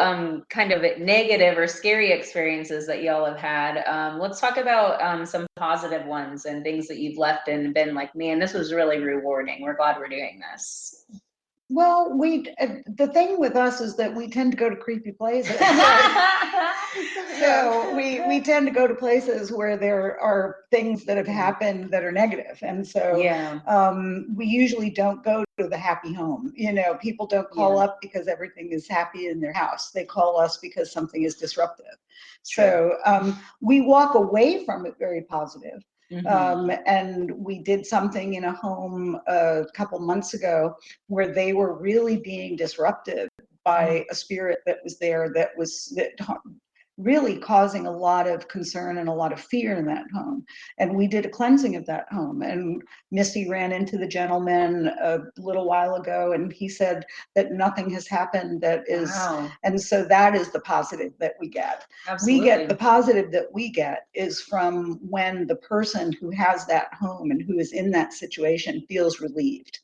kind of negative or scary experiences that y'all have had. Let's talk about some positive ones and things that you've left and been like, man, this was really rewarding. We're glad we're doing this. Well, the thing with us is that we tend to go to creepy places. So we tend to go to places where there are things that have happened that are negative. And so Yeah. we usually don't go to the happy home. People don't call up because everything is happy in their house. They call us because something is disruptive. So we walk away from it very positive. And we did something in a home a couple months ago where they were really being disruptive by a spirit that was there that really causing a lot of concern and a lot of fear in that home. And we did a cleansing of that home. And Misty ran into the gentleman a little while ago, and he said that nothing has happened that is, Wow. and so that is the positive that we get. Absolutely. The positive that we get is from when the person who has that home and who is in that situation feels relieved.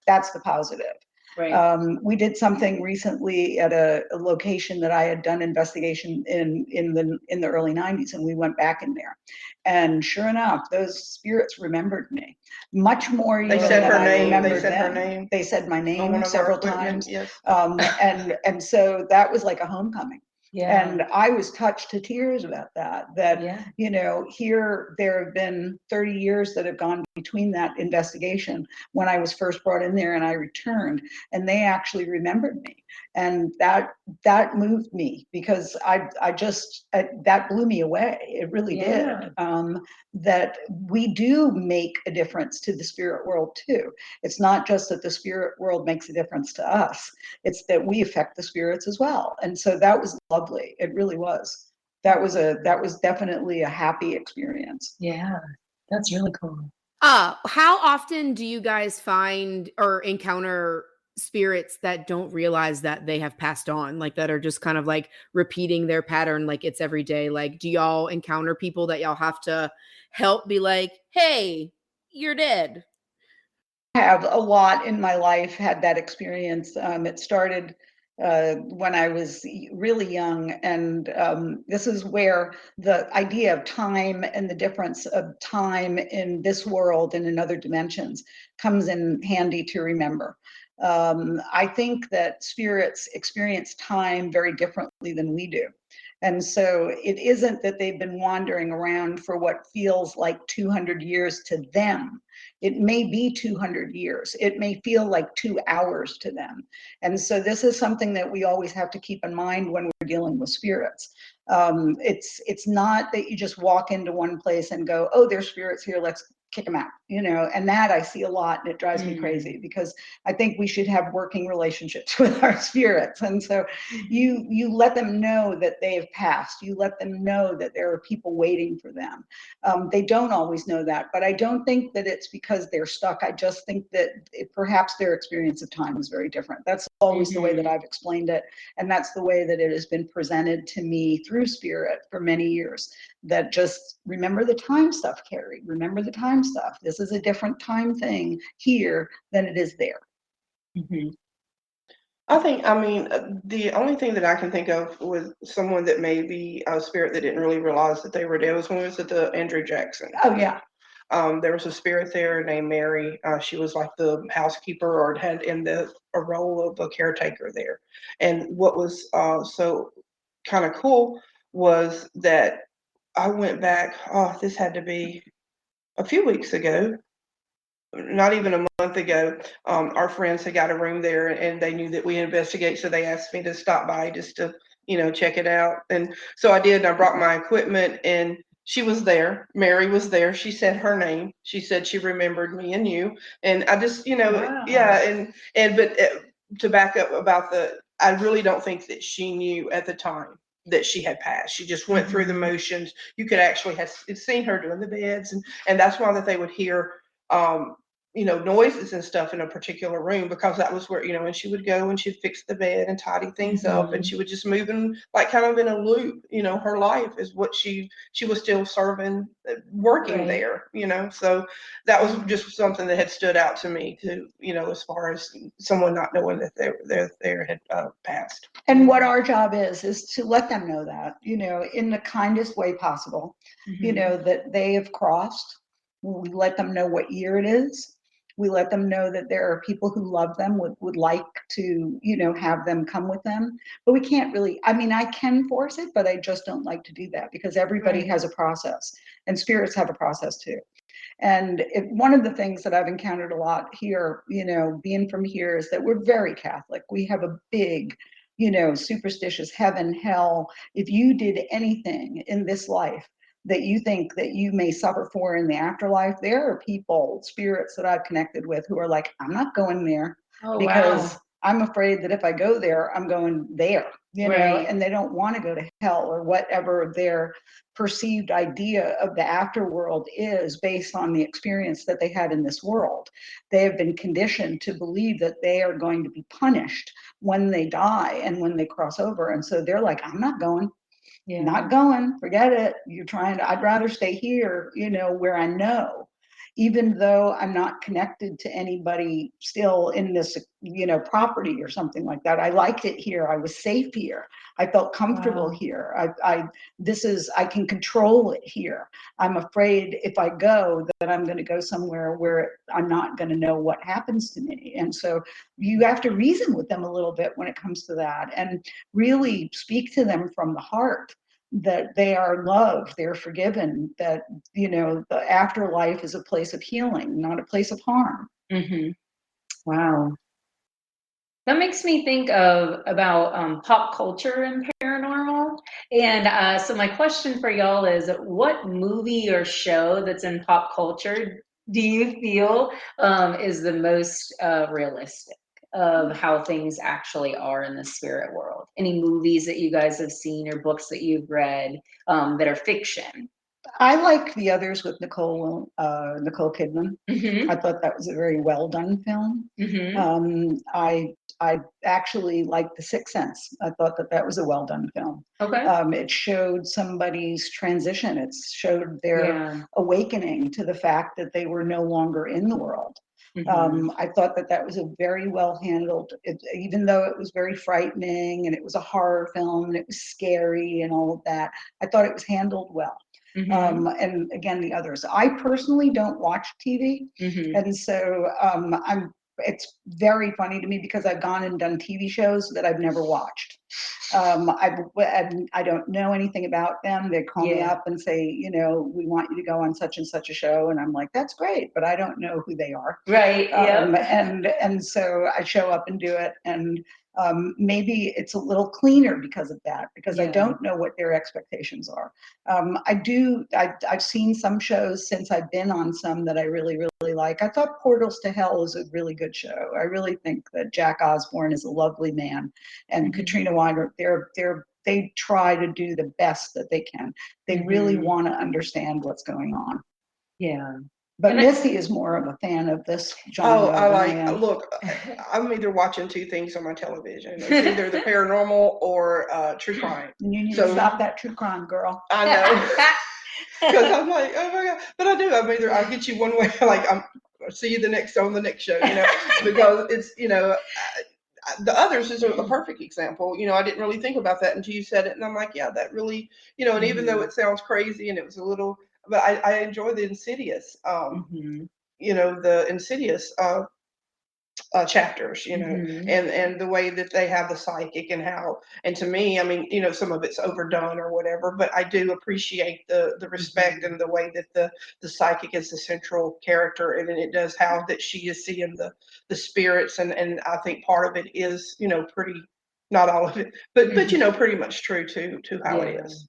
That's the positive. Right. We did something recently at a location that I had done investigation in the early 90s, and we went back in there. And sure enough, those spirits remembered me much more They even said than her I name. They remembered said her them. name They said my on name one of our several equipment. times. Yes. And so that was like a homecoming. Yeah. And I was touched to tears about that, Yeah. you know, here there have been 30 years that have gone between that investigation when I was first brought in there and I returned, and they actually remembered me. And that moved me because I just, that blew me away. It really Yeah. did. That we do make a difference to the spirit world too. It's not just that the spirit world makes a difference to us, it's that we affect the spirits as well. And so that was lovely. It really was. That was definitely a happy experience. Yeah. That's really cool. How often do you guys find or encounter spirits that don't realize that they have passed on, like that are just kind of like repeating their pattern, like it's every day? Like, do y'all encounter people that y'all have to help be like, hey, you're dead? I have a lot in my life had that experience. It started when I was really young, and this is where the idea of time and the difference of time in this world and in other dimensions comes in handy to remember. I think that spirits experience time very differently than we do. And so it isn't that they've been wandering around for what feels like 200 years to them. It may be 200 years. It may feel like 2 hours to them. And so this is something that we always have to keep in mind when we're dealing with spirits. It's not that you just walk into one place and go, oh, there's spirits here, let's kick them out, you know. And that I see a lot, and it drives me crazy because I think we should have working relationships with our spirits. And so you let them know that they have passed. You let them know that there are people waiting for them. They don't always know that, but I don't think that it's because they're stuck. I just think that perhaps their experience of time is very different. That's always the way that I've explained it, and that's the way that it has been presented to me through spirit for many years. That just remember the time stuff, Cari. Remember the time stuff. This is a different time thing here than it is there. I think, I mean, the only thing that I can think of was someone that may be a spirit that didn't really realize that they were dead was when we was at the Andrew Jackson. Oh yeah. There was a spirit there named Mary. She was like the housekeeper or had in a role of a caretaker there. And what was so kind of cool was that I went back, this had to be a few weeks ago, not even a month ago. Our friends had got a room there and they knew that we investigate. So they asked me to stop by just to, check it out. And so I did. And I brought my equipment and she was there. Mary was there. She said her name. She said she remembered me and you. And I just, Wow. yeah. But to back up about I really don't think that she knew at the time that she had passed. She just went through the motions. You could actually have seen her doing the beds. And that's why that they would hear, noises and stuff in a particular room, because that was where, and she would go and she'd fix the bed and tidy things up, and she would just move in like kind of in a loop. Her life is what she was still serving, working there, so that was just something that had stood out to me too, as far as someone not knowing that they had passed. And what our job is to let them know that, in the kindest way possible, that they have crossed. We let them know what year it is. We let them know that there are people who love them, would like to, have them come with them. But we can't really, I mean, I can force it, but I just don't like to do that because everybody has a process, and spirits have a process too. And one of the things that I've encountered a lot here, being from here, is that we're very Catholic. We have a big, superstitious heaven, hell. If you did anything in this life that you think that you may suffer for in the afterlife, there are people, spirits that I've connected with who are like, I'm not going there because I'm afraid that if I go there, I'm going there, and they don't want to go to hell or whatever their perceived idea of the afterworld is based on the experience that they had in this world. They have been conditioned to believe that they are going to be punished when they die and when they cross over. And so they're like, I'm not going. Not going, forget it. I'd rather stay here, where I know. even though I'm not connected to anybody still in this, property or something like that, I liked it here. I was safe here. I felt comfortable here. I can control it here. I'm afraid if I go that I'm going to go somewhere where I'm not going to know what happens to me. And so you have to reason with them a little bit when it comes to that, and really speak to them from the heart, that they are loved, they're forgiven, that, the afterlife is a place of healing, not a place of harm. Mm-hmm. Wow. That makes me think about pop culture and paranormal. And so my question for y'all is, what movie or show that's in pop culture do you feel is the most realistic of how things actually are in the spirit world? Any movies that you guys have seen or books that you've read that are fiction? I like The Others with Nicole Kidman. Mm-hmm. I thought that was a very well done film. Mm-hmm. I actually liked The Sixth Sense. I thought that was a well done film. Okay. It showed somebody's transition. It showed their awakening to the fact that they were no longer in the world. Mm-hmm. I thought that was a very well handled, even though it was very frightening and it was a horror film and it was scary and all of that. I thought it was handled well. Mm-hmm. And again, The Others. I personally don't watch TV, Mm-hmm. and so it's very funny to me because I've gone and done TV shows that I've never watched. I don't know anything about them. They call me up and say, we want you to go on such and such a show, and I'm like, that's great, but I don't know who they are. Right. And so I show up and do it, and maybe it's a little cleaner because of that, because I don't know what their expectations are. I've seen some shows since I've been on some that I really, really like. I thought Portals to Hell is a really good show. I really think that Jack Osborne is a lovely man, and Katrina Weiner, they try to do the best that they can. They really want to understand what's going on. Yeah. But Misty is more of a fan of this genre. Look, I'm either watching two things on my television. It's either the paranormal or true crime. And you need to stop that true crime, girl. I know. Because I'm like, oh my God. But I do. I'll get you one way. Like, I'll see you on the next show, because it's, The Others is a perfect example. I didn't really think about that until you said it. And I'm like, yeah, that really, and even though it sounds crazy and it was a little, but I enjoy the Insidious, the Insidious chapters, and the way that they have the psychic and how, and to me, some of it's overdone or whatever, but I do appreciate the respect and the way that the psychic is the central character, and then it does how that she is seeing the spirits, and I think part of it is, pretty, not all of it, but pretty much true to how it is.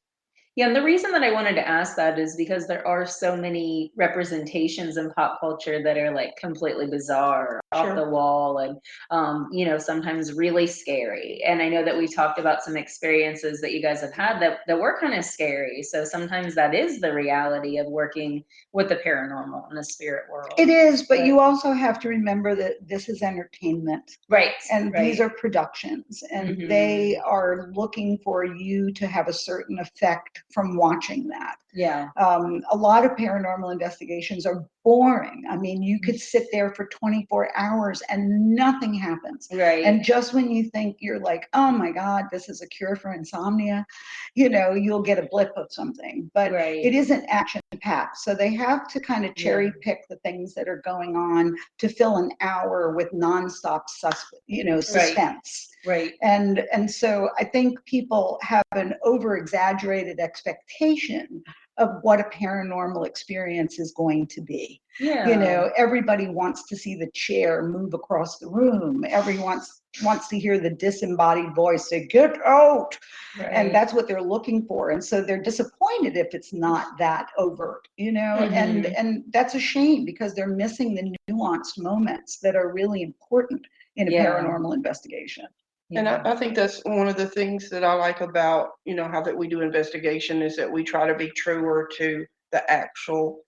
Yeah, and the reason that I wanted to ask that is because there are so many representations in pop culture that are like completely bizarre, off the wall, and sometimes really scary. And I know that we talked about some experiences that you guys have had that were kind of scary. So sometimes that is the reality of working with the paranormal and the spirit world. It is, but you also have to remember that this is entertainment. Right. And these are productions, and they are looking for you to have a certain effect from watching that. Yeah. A lot of paranormal investigations are boring. You could sit there for 24 hours and nothing happens. Right. And just when you think you're like, oh my God, this is a cure for insomnia, you'll get a blip of something. But it isn't action packed. So they have to kind of cherry pick the things that are going on to fill an hour with nonstop suspense. Right. And so I think people have an over exaggerated expectation of what a paranormal experience is going to be. Yeah. Everybody wants to see the chair move across the room. Everyone wants to hear the disembodied voice say, "Get out." Right. And that's what they're looking for. And so they're disappointed if it's not that overt, and that's a shame, because they're missing the nuanced moments that are really important in a paranormal investigation. And I think that's one of the things that I like about, how that we do investigation, is that we try to be truer to the actual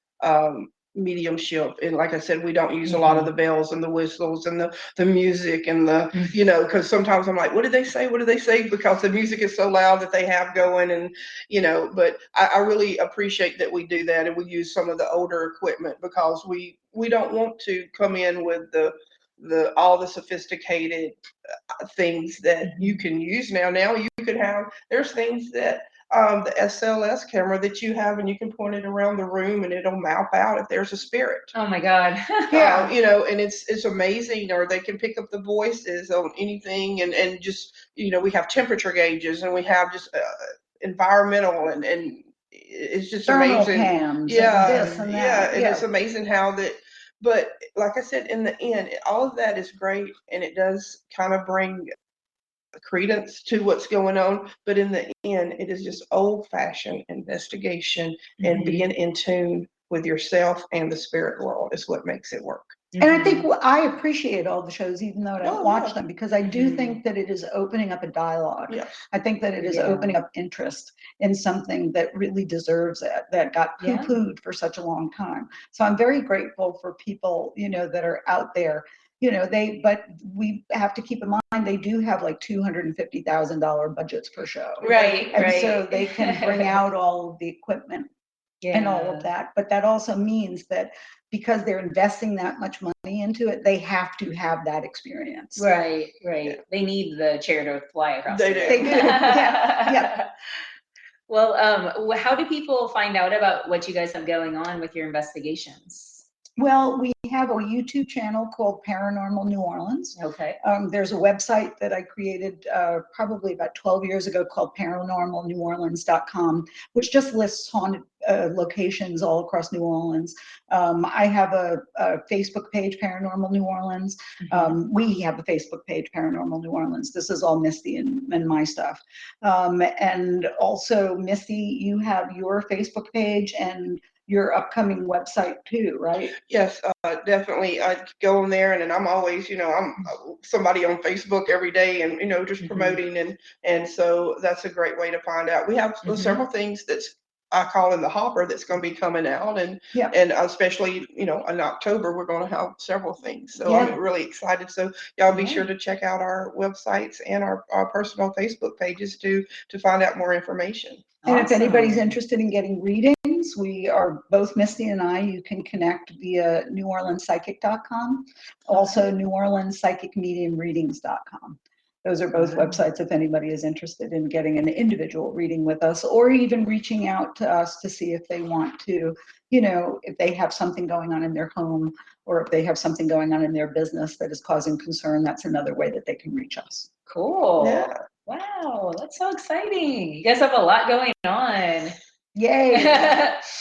mediumship. And like I said, we don't use a lot of the bells and the whistles and the music and because sometimes I'm like, what did they say? What did they say? Because the music is so loud that they have going, and but I really appreciate that we do that, and we use some of the older equipment because we don't want to come in with the all the sophisticated things that you can use now. Now you could have, there's things that the SLS camera that you have, and you can point it around the room and it'll map out if there's a spirit. Oh my God. Yeah. And it's amazing. Or they can pick up the voices on anything, and just, we have temperature gauges, and we have just environmental, and it's just Thermal amazing. cams, Yeah. and this and that. Yeah. And it's amazing how that, but like I said, in the end, all of that is great, and it does kind of bring credence to what's going on, but in the end, it is just old-fashioned investigation and being in tune with yourself and the spirit world is what makes it work. And I think I appreciate all the shows, even though I don't watch them, because I do think that it is opening up a dialogue. Yeah. I think that it is opening up interest in something that really deserves it, that got poo-pooed for such a long time. So I'm very grateful for people, that are out there. But we have to keep in mind, they do have like $250,000 budgets per show. Right. And so they can bring out all of the equipment and all of that. But that also means that because they're investing that much money into it, they have to have that experience. Right. They need the chair to fly across. They do. Yeah. Well, how do people find out about what you guys have going on with your investigations? Well, we have a YouTube channel called Paranormal New Orleans. Okay. There's a website that I created probably about 12 years ago called paranormalneworleans.com, which just lists haunted locations all across New Orleans. I have a Facebook page, Paranormal New Orleans. We have a Facebook page, Paranormal New Orleans. This is all Misti and my stuff. And also, Misti, you have your Facebook page and your upcoming website too, right? Yes, definitely. I go on there, and I'm always, I'm somebody on Facebook every day, and just promoting, and so that's a great way to find out. We have several things that's I call in the hopper that's going to be coming out, and especially in October we're going to have several things. So I'm really excited. So y'all be sure to check out our websites and our personal Facebook pages to find out more information. And if anybody's interested in getting readings, we are both Misti and I. You can connect via NewOrleansPsychic.com, also NewOrleansPsychicMediumReadings.com. Those are both websites if anybody is interested in getting an individual reading with us, or even reaching out to us to see if they want to, if they have something going on in their home, or if they have something going on in their business that is causing concern. That's another way that they can reach us. Cool. Yeah. Wow, that's so exciting. You guys have a lot going on. Yay.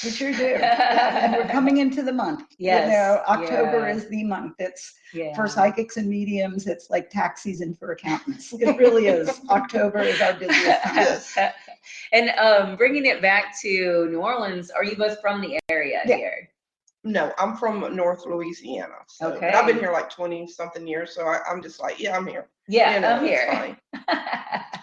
We sure do. And we're coming into the month. Yes. October is the month. It's for psychics and mediums. It's like tax season for accountants. It really is. October is our busiest time. And bringing it back to New Orleans, are you both from the area here? No, I'm from North Louisiana. So, okay. I've been here like 20 something years. So I'm just like, I'm here. Yeah, I'm here. Fine.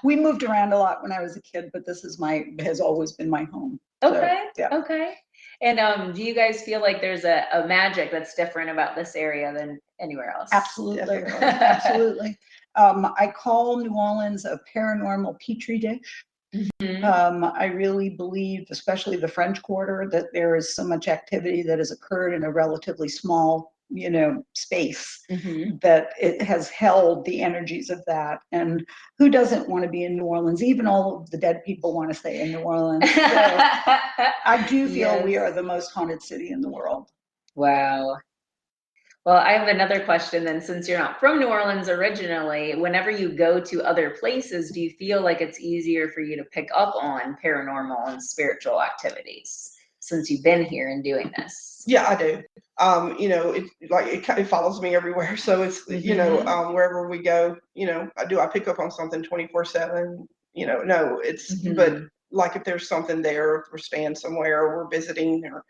We moved around a lot when I was a kid, but this is has always been my home. Okay. So, okay. And do you guys feel like there's a magic that's different about this area than anywhere else? Absolutely. Absolutely. I call New Orleans a paranormal petri dish. I really believe, especially the French Quarter, that there is so much activity that has occurred in a relatively small, space, that it has held the energies of that. And who doesn't want to be in New Orleans? Even all of the dead people want to stay in New Orleans. So I do feel we are the most haunted city in the world. Wow. Well, I have another question then. Since you're not from New Orleans originally, whenever you go to other places, do you feel like it's easier for you to pick up on paranormal and spiritual activities since you've been here and doing this? Yeah, I do. It follows me everywhere. So it's, wherever we go, I pick up on something 24/7? No, it's, but like if there's something there, if we're staying somewhere or we're visiting, or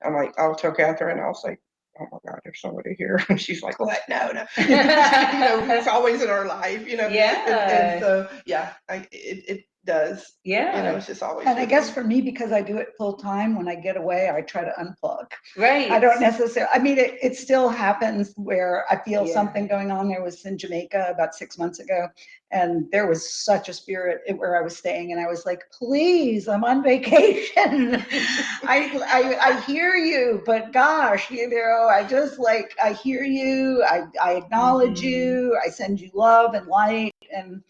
I'm like, I'll tell Catherine and I'll say, oh my God, there's somebody here. And she's like, what? No. It's always in our life, Yeah. And so, does. Yeah. You know, it's just always. And I guess for me, because I do it full time, when I get away, I try to unplug. Right. I don't necessarily, I mean, it still happens where I feel Yeah. something going on. There was in Jamaica about 6 months ago, and there was such a spirit where I was staying, and I was like, please, I'm on vacation. I hear you, but gosh, you know, I just like, I hear you, I acknowledge you, I send you love and light, and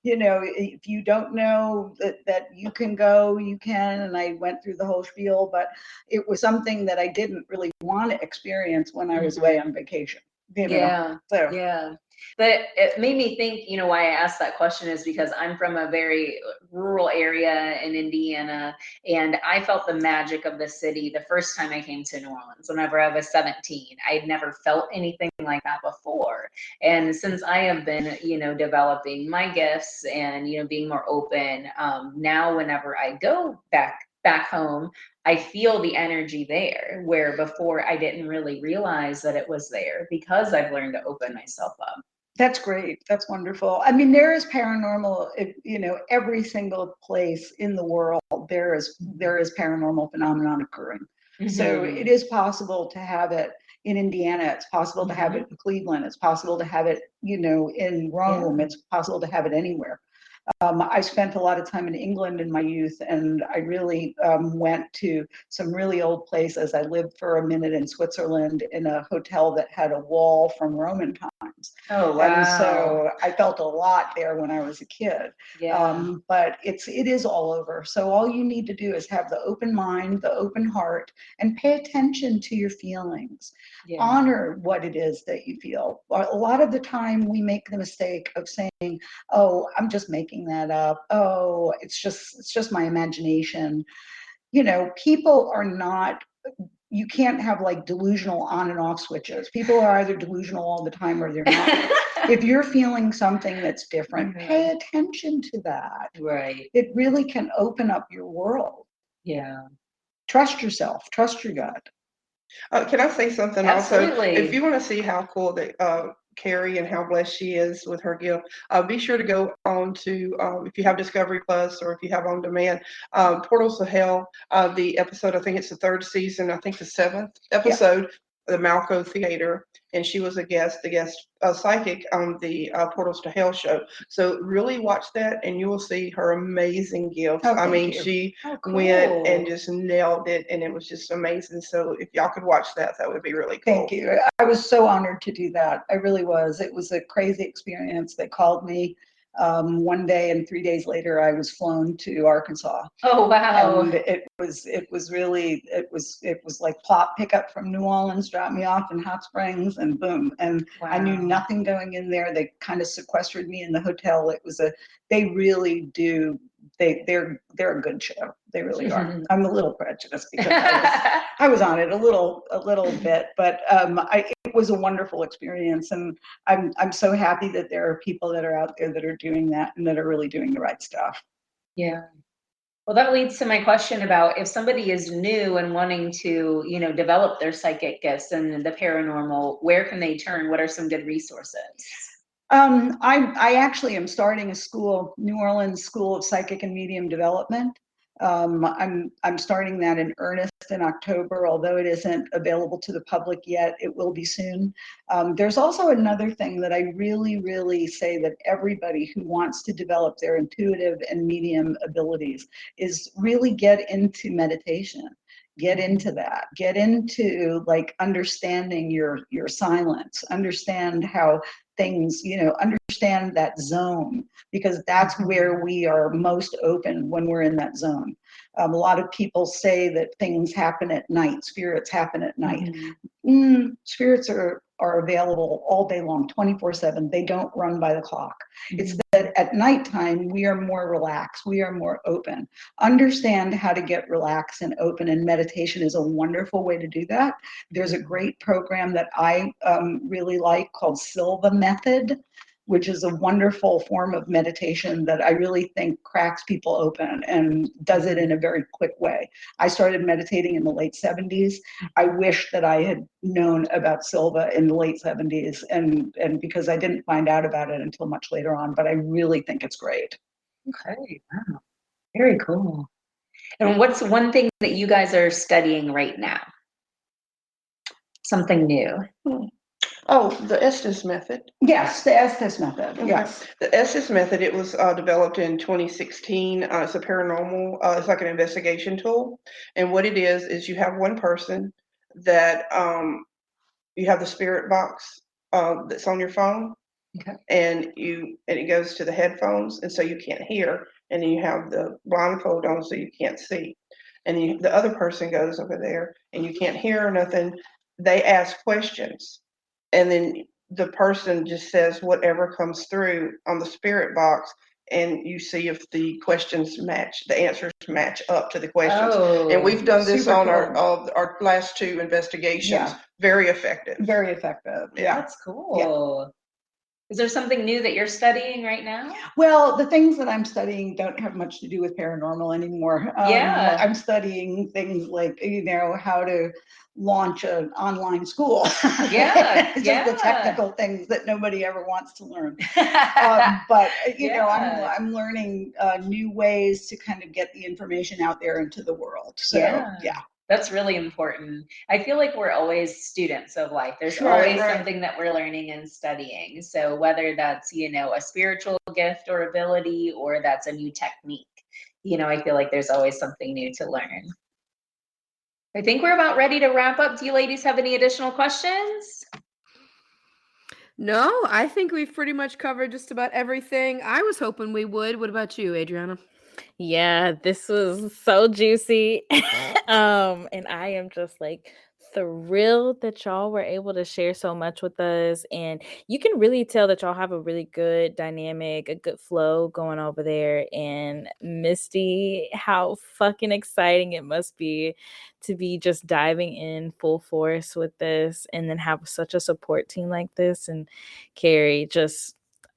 you know, if you don't know that you can go, you can. And I went through the whole spiel, but it was something that I didn't really want to experience when I was away on vacation. You know? Yeah. So Yeah. But it made me think, you know, why I asked that question is because I'm from a very rural area in Indiana, and I felt the magic of the city the first time I came to New Orleans, whenever I was 17. I had never felt anything like that before. And since I have been, you know, developing my gifts and, you know, being more open, now whenever I go back home, I feel the energy there, where before I didn't really realize that it was there because I've learned to open myself up. that's great. That's wonderful. I mean, there is paranormal, you know, every single place in the world, there is paranormal phenomenon occurring. So Mhm. it is possible to have it in Indiana. It's possible to have it in Cleveland. It's possible to have it, you know, in Rome. Yeah. It's possible to have it anywhere. I spent a lot of time in England in my youth, and I really went to some really old places. I lived for a minute in Switzerland in a hotel that had a wall from Roman times. Oh, wow. And so I felt a lot there when I was a kid. Yeah. But it is all over. So all you need to do is have the open mind, the open heart, and pay attention to your feelings. Yeah. Honor what it is that you feel. A lot of the time we make the mistake of saying, oh, I'm just making that up. Oh, it's just my imagination. You know, people are not, you can't have like delusional on and off switches. People are either delusional all the time or they're not. If you're feeling something that's different, pay attention to that. Right. It really can open up your world. Yeah. Trust yourself, trust your gut. Can I say something Absolutely. also? If you want to see how cool that Cari and how blessed she is with her gift, be sure to go on to, if you have Discovery Plus or if you have on demand, Portals to Hell, the episode, I think it's the 3rd season, I think the 7th episode, the Malco Theater, and she was the guest psychic on the Portals to Hell show. So really watch that, and you will see her amazing gifts. Oh, I thank mean, you. she Cool. went and just nailed it, and it was just amazing. So if y'all could watch that, that would be really cool. Thank you. I was so honored to do that. I really was. It was a crazy experience. They called me one day, and 3 days later, I was flown to Arkansas. Oh, wow. And it was like plot pickup from New Orleans, drop me off in Hot Springs, and boom. And I knew nothing going in there. They kind of sequestered me in the hotel. They really do. They're a good show. They really are. I'm a little prejudiced because I was on it a little bit, but it was a wonderful experience, and I'm so happy that there are people that are out there that are doing that and that are really doing the right stuff. Yeah. Well, that leads to my question about if somebody is new and wanting to, you know, develop their psychic gifts and the paranormal, where can they turn? What are some good resources? I actually am starting a school, New Orleans School of Psychic and Medium Development. I'm starting that in earnest in October, although it isn't available to the public yet. It will be soon. There's also another thing that I really, really say that everybody who wants to develop their intuitive and medium abilities is really get into meditation. Get into that. Get into like understanding your silence. Understand how things, you know, understand that zone, because that's where we are most open, when we're in that zone. A lot of people say that things happen at night, spirits happen at night. Spirits are available all day long, 24/7. They don't run by the clock. It's that at nighttime, we are more relaxed, we are more open. Understand how to get relaxed and open, and meditation is a wonderful way to do that. There's a great program that I really like called Silva Method, which is a wonderful form of meditation that I really think cracks people open and does it in a very quick way. I started meditating in the late 70s. I wish that I had known about Silva in the late 70s, and because I didn't find out about it until much later on, but I really think it's great. Okay. Wow. Very cool. And what's one thing that you guys are studying right now? Something new. Oh, the Estes method. Yes, the Estes method. Okay. Yes. The Estes method, it was developed in 2016. It's a paranormal, it's like an investigation tool. And what it is you have one person that you have the spirit box that's on your phone. Okay. And it goes to the headphones, and so you can't hear. And then you have the blindfold on so you can't see. And the other person goes over there and you can't hear nothing. They ask questions. And then the person just says whatever comes through on the spirit box, and you see if the questions match, the answers match up to the questions. Oh, and we've done this super on cool. our last 2 investigations. Yeah. Very effective. Very effective. Yeah. that's cool. Is there something new that you're studying right now? Well, the things that I'm studying don't have much to do with paranormal anymore. Yeah. I'm studying things like, how to launch an online school. Yeah, Just yeah. the technical things that nobody ever wants to learn. But Yeah. I'm learning new ways to kind of get the information out there into the world. So yeah. That's really important. I feel like we're always students of life. There's Right, always right. something that we're learning and studying. So whether that's, a spiritual gift or ability, or that's a new technique, I feel like there's always something new to learn. I think we're about ready to wrap up. Do you ladies have any additional questions? No, I think we've pretty much covered just about everything I was hoping we would. What about you, Adreyauna? Yeah, this was so juicy. And I am just like thrilled that y'all were able to share so much with us. And you can really tell that y'all have a really good dynamic, a good flow going over there. And Misti, how fucking exciting it must be to be just diving in full force with this and then have such a support team like this. And Cari,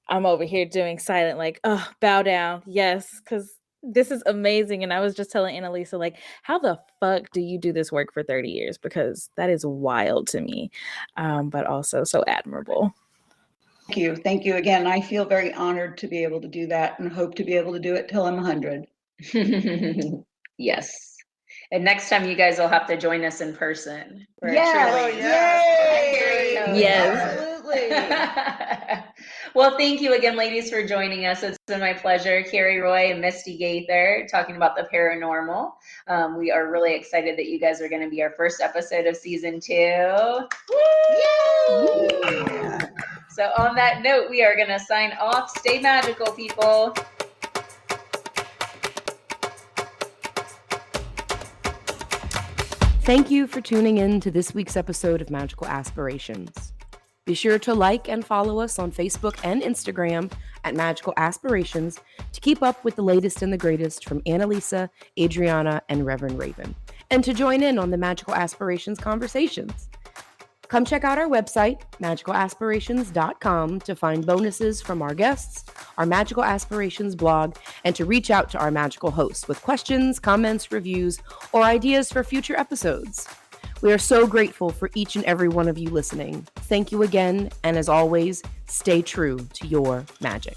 I'm over here doing silent, like, oh, bow down. Yes, because this is amazing. And I was just telling Annalisa, like, how the fuck do you do this work for 30 years? Because that is wild to me, but also so admirable. Thank you. Thank you again. I feel very honored to be able to do that and hope to be able to do it till I'm 100. Yes. And next time you guys will have to join us in person. Yes. Absolutely. Well, thank you again, ladies, for joining us. It's been my pleasure. Cari Roy and Misti Gaither talking about the paranormal. We are really excited that you guys are going to be our first episode of season 2. Woo! Yeah. So on that note, we are going to sign off. Stay magical, people. Thank you for tuning in to this week's episode of Magical Aspirations. Be sure to like and follow us on Facebook and Instagram at Magical Aspirations to keep up with the latest and the greatest from Annalisa, Adreyauna, and Reverend Raven, and to join in on the Magical Aspirations conversations. Come check out our website, magicalaspirations.com, to find bonuses from our guests, our Magical Aspirations blog, and to reach out to our magical hosts with questions, comments, reviews, or ideas for future episodes. We are so grateful for each and every one of you listening. Thank you again, and as always, stay true to your magic.